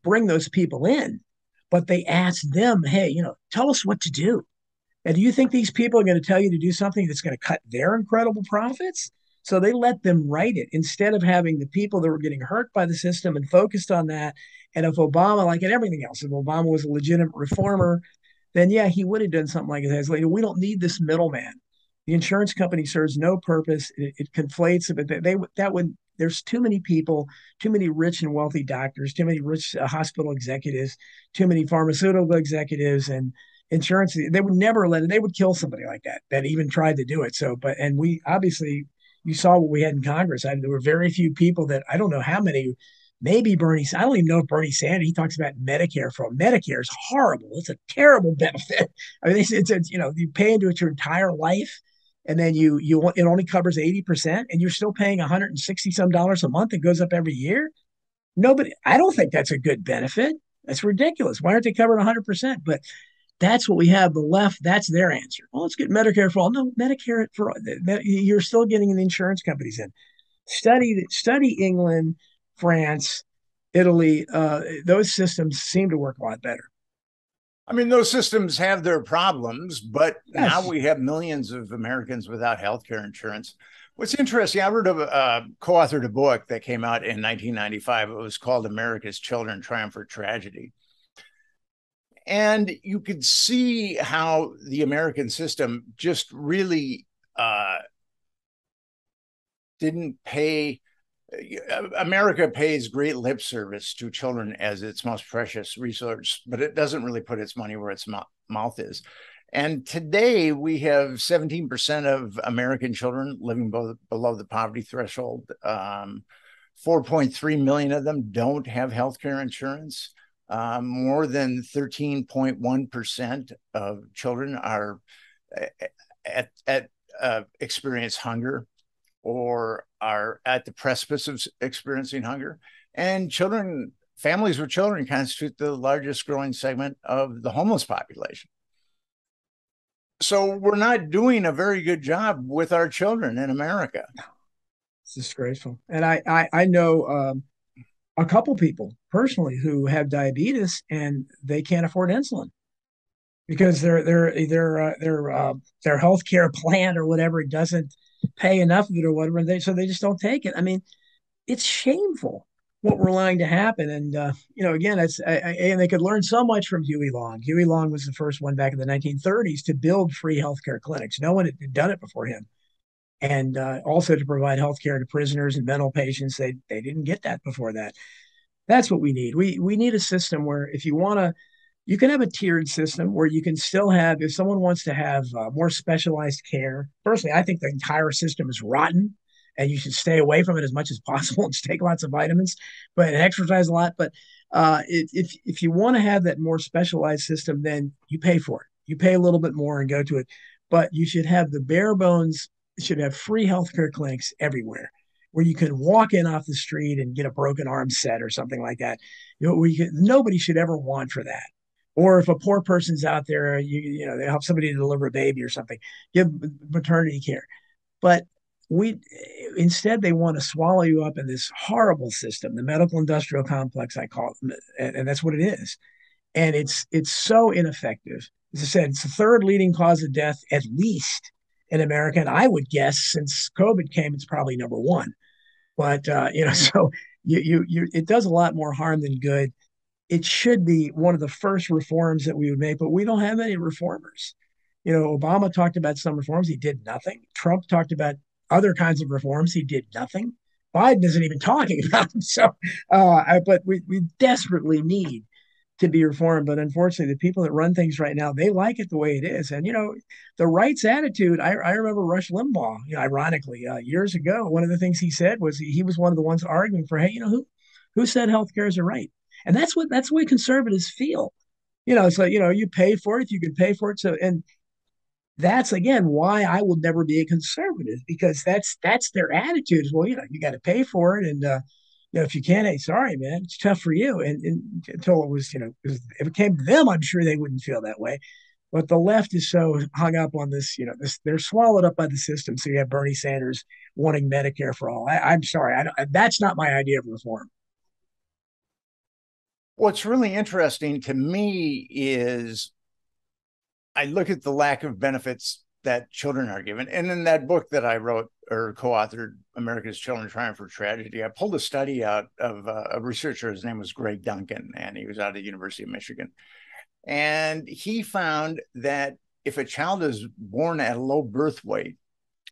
bring those people in, but they asked them, hey, tell us what to do. And do you think these people are going to tell you to do something that's going to cut their incredible profits? So they let them write it instead of having the people that were getting hurt by the system and focused on that. And if Obama, like in everything else, if Obama was a legitimate reformer, then yeah, he would have done something like this. Like, we don't need this middleman. The insurance company serves no purpose. It conflates, but that would there's too many people, too many rich and wealthy doctors, too many rich hospital executives, too many pharmaceutical executives, and insurance. They would never let it. They would kill somebody like that even tried to do it. So, and we obviously, you saw what we had in Congress. There were very few people that, I don't know how many. Maybe Bernie. I don't even know if Bernie Sanders. He talks about Medicare for all. Medicare is horrible. It's a terrible benefit. I mean, it's you pay into it your entire life, and then it only covers 80%, and you're still paying 160 some dollars a month. It goes up every year. Nobody. I don't think that's a good benefit. That's ridiculous. Why aren't they covered 100%? But that's what we have. The left, that's their answer. Well, let's get Medicare for all. No, Medicare for all. You're still getting the insurance companies in. Study England, France, Italy. Those systems seem to work a lot better. I mean, those systems have their problems, but Yes. now we have millions of Americans without healthcare insurance. What's interesting, I co-authored a book that came out in 1995. It was called America's Children, Triumph or Tragedy. And you could see how the American system just really didn't pay. America pays great lip service to children as its most precious resource, but it doesn't really put its money where its mouth is. And today we have 17% of American children living below the poverty threshold. 4.3 million of them don't have healthcare insurance. More than 13.1% of children are experience hunger or are at the precipice of experiencing hunger. And families with children constitute the largest growing segment of the homeless population. So we're not doing a very good job with our children in America. It's disgraceful. And I know a couple people personally who have diabetes and they can't afford insulin because their healthcare plan or whatever doesn't pay enough of it or whatever. So they just don't take it. I mean, it's shameful what we're allowing to happen. And again, and they could learn so much from Huey Long. Huey Long was the first one back in the 1930s to build free healthcare clinics. No one had done it before him. And also to provide healthcare to prisoners and mental patients. They didn't get that before that. That's what we need. We need a system where if you want to, you can have a tiered system where you can still have, if someone wants to have more specialized care. Personally, I think the entire system is rotten and you should stay away from it as much as possible and take lots of vitamins, but exercise a lot. But if you want to have that more specialized system, then you pay for it. You pay a little bit more and go to it. But you should have the bare bones, should have free healthcare clinics everywhere where you can walk in off the street and get a broken arm set or something like that. Nobody should ever want for that. Or if a poor person's out there, they help somebody to deliver a baby or something, give maternity care. But instead they want to swallow you up in this horrible system, the medical industrial complex, I call it, and that's what it is. And it's so ineffective. As I said, it's the third leading cause of death, at least in America. And I would guess since COVID came, it's probably number one. But so it does a lot more harm than good. It should be one of the first reforms that we would make, but we don't have any reformers. Obama talked about some reforms. He did nothing. Trump talked about other kinds of reforms. He did nothing. Biden isn't even talking about them. So, but we desperately need to be reformed. But unfortunately, the people that run things right now, they like it the way it is. And, the right's attitude, I remember Rush Limbaugh, ironically, years ago, one of the things he said was he was one of the ones arguing for, hey, who said healthcare is a right? And that's the way conservatives feel. It's like, you pay for it, you can pay for it. So, and that's again why I will never be a conservative, because that's their attitude is, well, you got to pay for it. And, if you can't, hey, sorry, man, it's tough for you. And until it was, if it came to them, I'm sure they wouldn't feel that way. But the left is so hung up on this, they're swallowed up by the system. So you have Bernie Sanders wanting Medicare for all. I'm sorry, that's not my idea of reform. What's really interesting to me is I look at the lack of benefits that children are given. And in that book that I wrote or co-authored, America's Children Triumph for Tragedy, I pulled a study out of a researcher. His name was Greg Duncan, and he was out of the University of Michigan. And he found that if a child is born at a low birth weight,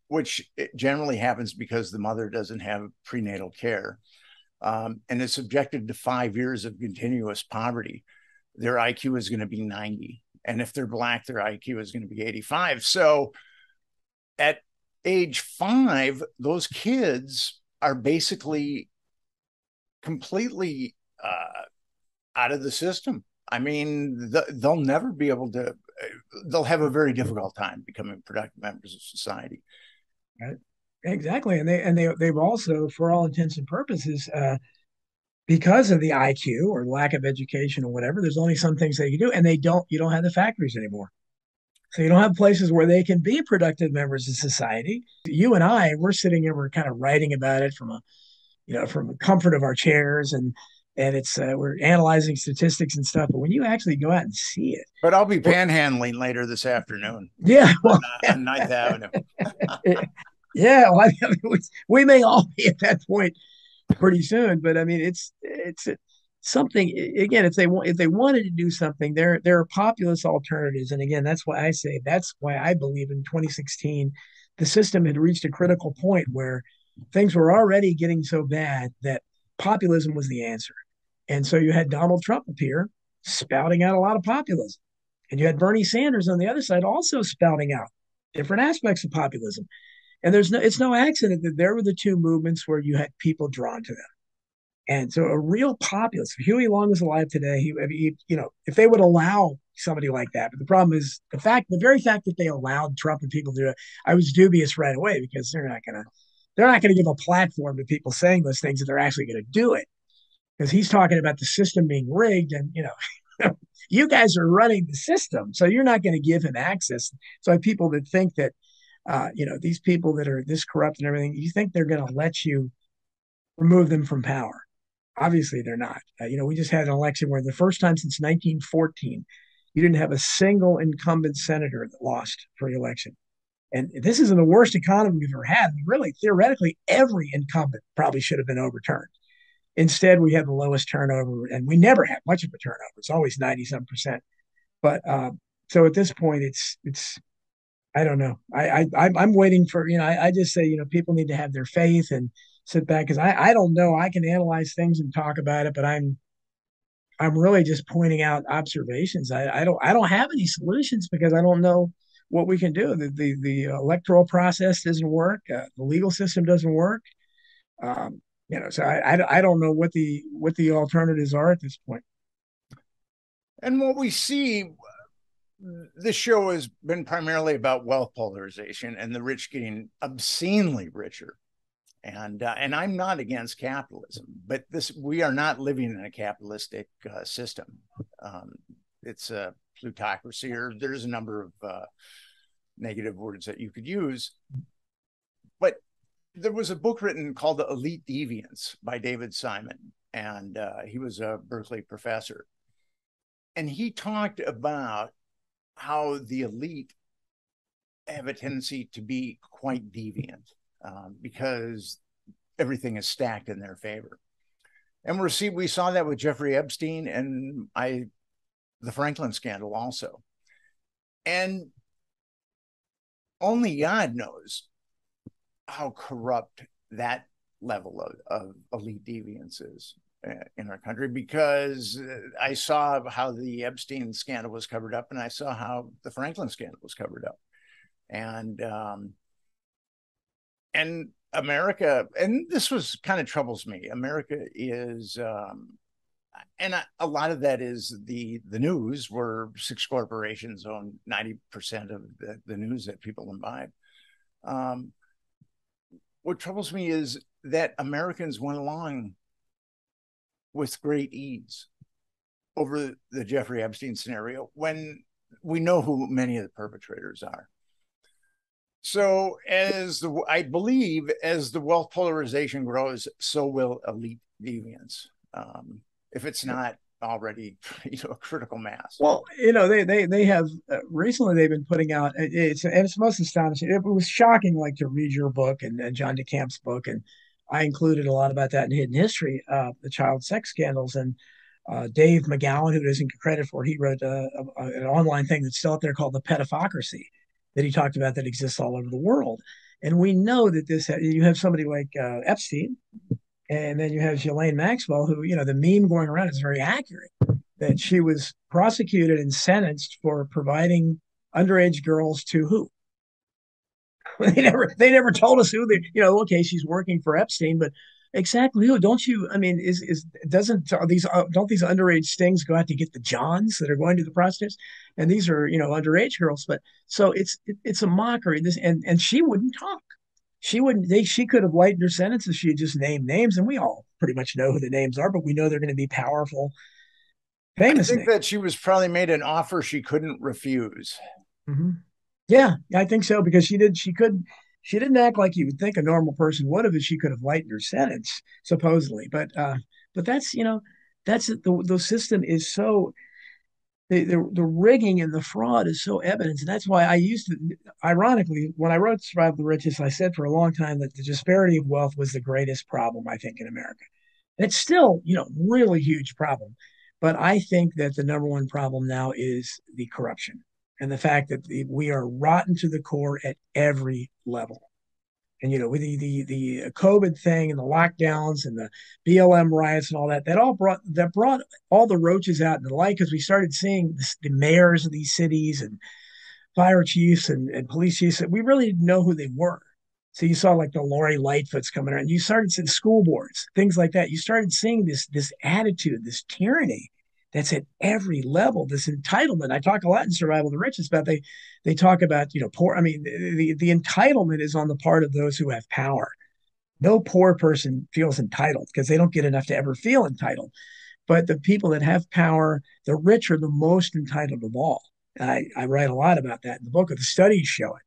which generally happens because the mother doesn't have prenatal care, and is subjected to 5 years of continuous poverty, their IQ is going to be 90. And if they're Black, their IQ is going to be 85. So at age 5, those kids are basically completely out of the system. I mean, they'll never be able to, they'll have a very difficult time becoming productive members of society. Right. Exactly. And they've also, for all intents and purposes, because of the IQ or lack of education or whatever, there's only some things they can do. And you don't have the factories anymore. So you don't have places where they can be productive members of society. You and I, we're sitting here, we're kind of writing about it from from the comfort of our chairs, and it's we're analyzing statistics and stuff. But when you actually go out and see it, but I'll be panhandling later this afternoon. Yeah, well, on Ninth Avenue. Yeah, well, I mean, we may all be at that point pretty soon, but I mean, it's something. Again, if they wanted to do something, there are populist alternatives, and again, that's why I believe in 2016, the system had reached a critical point where things were already getting so bad that populism was the answer, and so you had Donald Trump appear spouting out a lot of populism, and you had Bernie Sanders on the other side also spouting out different aspects of populism. And it's no accident that there were the two movements where you had people drawn to them. And so a real populist, if Huey Long was alive today, if they would allow somebody like that, but the problem is the very fact that they allowed Trump and people to do it, I was dubious right away, because they're not going to give a platform to people saying those things if they're actually going to do it. Because he's talking about the system being rigged, and you guys are running the system, so you're not going to give him access. So I have people that think that these people that are this corrupt and everything, you think they're going to let you remove them from power? Obviously, they're not. We just had an election where the first time since 1914, you didn't have a single incumbent senator that lost for the election. And this isn't the worst economy we've ever had. I mean, really, theoretically, every incumbent probably should have been overturned. Instead, we had the lowest turnover, and we never had much of a turnover. It's always 90-some%. But so at this point, it's I don't know. I'm waiting for, I just say, people need to have their faith and sit back, because I don't know. I can analyze things and talk about it, but I'm really just pointing out observations. I don't have any solutions, because I don't know what we can do. The electoral process doesn't work. The legal system doesn't work. So I don't know what the alternatives are at this point. And what we see, this show has been primarily about wealth polarization and the rich getting obscenely richer. And I'm not against capitalism, but we are not living in a capitalistic system. It's a plutocracy, or there's a number of negative words that you could use. But there was a book written called The Elite Deviants by David Simon, and he was a Berkeley professor. And he talked about how the elite have a tendency to be quite deviant, because everything is stacked in their favor. And we saw that with Jeffrey Epstein and the Franklin scandal also. And only God knows how corrupt that level of elite deviance is in our country, because I saw how the Epstein scandal was covered up, and I saw how the Franklin scandal was covered up. And America, and this was kind of troubles me. America is, and a lot of that is the news, where 6 corporations own 90% of the news that people imbibe. What troubles me is that Americans went along with great ease over the Jeffrey Epstein scenario, when we know who many of the perpetrators are. So I believe as the wealth polarization grows, so will elite deviance. If it's not already, a critical mass. Well, they have recently they've been putting out it's most astonishing. It was shocking, like to read your book and John DeCamp's book, and I included a lot about that in Hidden History, the child sex scandals, and Dave McGowan, who doesn't get credit for, he wrote an online thing that's still out there called the pedopocracy that he talked about that exists all over the world. And we know that you have somebody like Epstein, and then you have Ghislaine Maxwell, who, the meme going around is very accurate, that she was prosecuted and sentenced for providing underage girls to who? They never told us who. Okay, she's working for Epstein, but exactly who? Don't you? I mean, don't these underage stings go out to get the Johns that are going to the prostitutes? And these are underage girls. But so it's a mockery. And she wouldn't talk. She wouldn't. She could have lightened her sentence if she had just named names, and we all pretty much know who the names are. But we know they're going to be powerful, famous. I think that she was probably made an offer she couldn't refuse. Mm-hmm. Yeah, I think so, because she didn't act like you would think a normal person would have if she could have lightened her sentence, supposedly. But that's the system is so the rigging and the fraud is so evident, and that's why I used to, ironically, when I wrote Survival of the Richest, I said for a long time that the disparity of wealth was the greatest problem, I think, in America. It's still, really huge problem, but I think that the number one problem now is the corruption and the fact that we are rotten to the core at every level. And with the COVID thing and the lockdowns and the BLM riots and all that, that brought all the roaches out in the light, because we started seeing the mayors of these cities and fire chiefs and police chiefs that we really didn't know who they were. So you saw like the Lori Lightfoots coming around. You started seeing school boards, things like that. You started seeing this attitude, this tyranny that's at every level, this entitlement. I talk a lot in Survival of the Richest about they talk about, poor. I mean, the entitlement is on the part of those who have power. No poor person feels entitled because they don't get enough to ever feel entitled. But the people that have power, the rich are the most entitled of all. I write a lot about that in the book. The studies show it.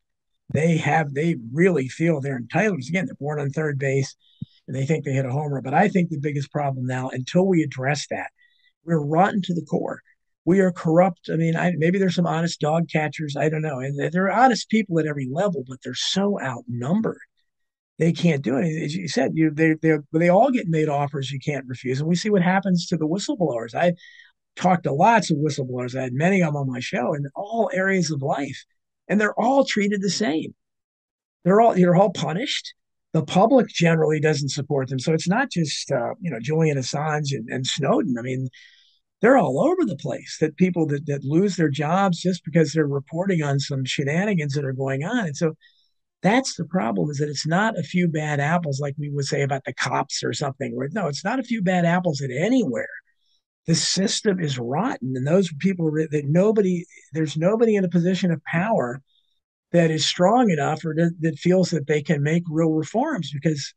They really feel they're entitled. Again, they're born on third base and they think they hit a homer. But I think the biggest problem now, until we address that, we're rotten to the core. We are corrupt. I mean, maybe there's some honest dog catchers. I don't know. And there are honest people at every level, but they're so outnumbered. They can't do it. As you said, they all get made offers you can't refuse. And we see what happens to the whistleblowers. I talked to lots of whistleblowers. I had many of them on my show in all areas of life. And they're all treated the same. They're all punished. The public generally doesn't support them. So it's not just Julian Assange and Snowden. I mean, they're all over the place. That people that lose their jobs just because they're reporting on some shenanigans that are going on. And so that's the problem, is that it's not a few bad apples like we would say about the cops or something. No, it's not a few bad apples at anywhere. The system is rotten, and those people there's nobody in a position of power that is strong enough or that feels that they can make real reforms, because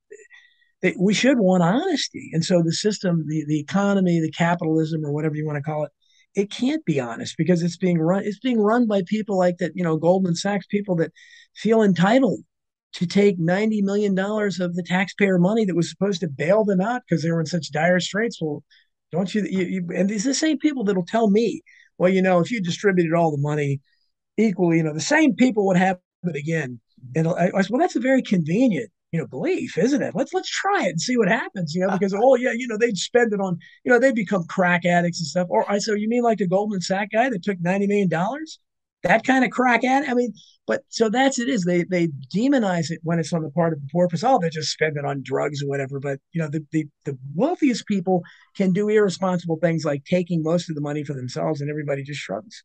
we should want honesty. And so the system, the economy, the capitalism, or whatever you want to call it, it can't be honest because it's being run by people like that, Goldman Sachs, people that feel entitled to take $90 million of the taxpayer money that was supposed to bail them out because they were in such dire straits. Well, don't you and these are the same people that'll tell me, well, if you distributed all the money equally, the same people would have it again. And I said, well, that's a very convenient, belief, isn't it? Let's try it and see what happens, because, they'd spend it on, they'd become crack addicts and stuff. Or I said, you mean like the Goldman Sachs guy that took $90 million? That kind of crack addict? I mean, but so it is. They demonize it when it's on the part of the poor person. Oh, they just spend it on drugs or whatever. But, the wealthiest people can do irresponsible things like taking most of the money for themselves, and everybody just shrugs.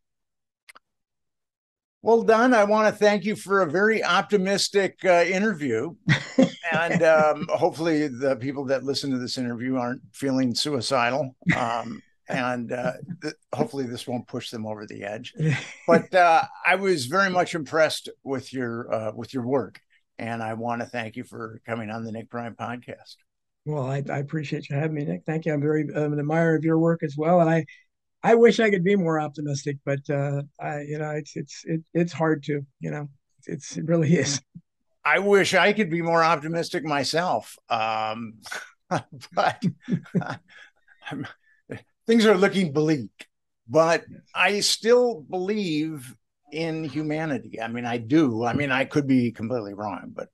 Well, Don, I want to thank you for a very optimistic interview. And hopefully the people that listen to this interview aren't feeling suicidal. And hopefully this won't push them over the edge. But I was very much impressed with your work. And I want to thank you for coming on the Nick Bryant podcast. Well, I appreciate you having me, Nick. Thank you. I'm an admirer of your work as well. And I wish I could be more optimistic, but it's hard to, it really is. I wish I could be more optimistic myself. But things are looking bleak, but I still believe in humanity. I mean, I do. I mean, I could be completely wrong, but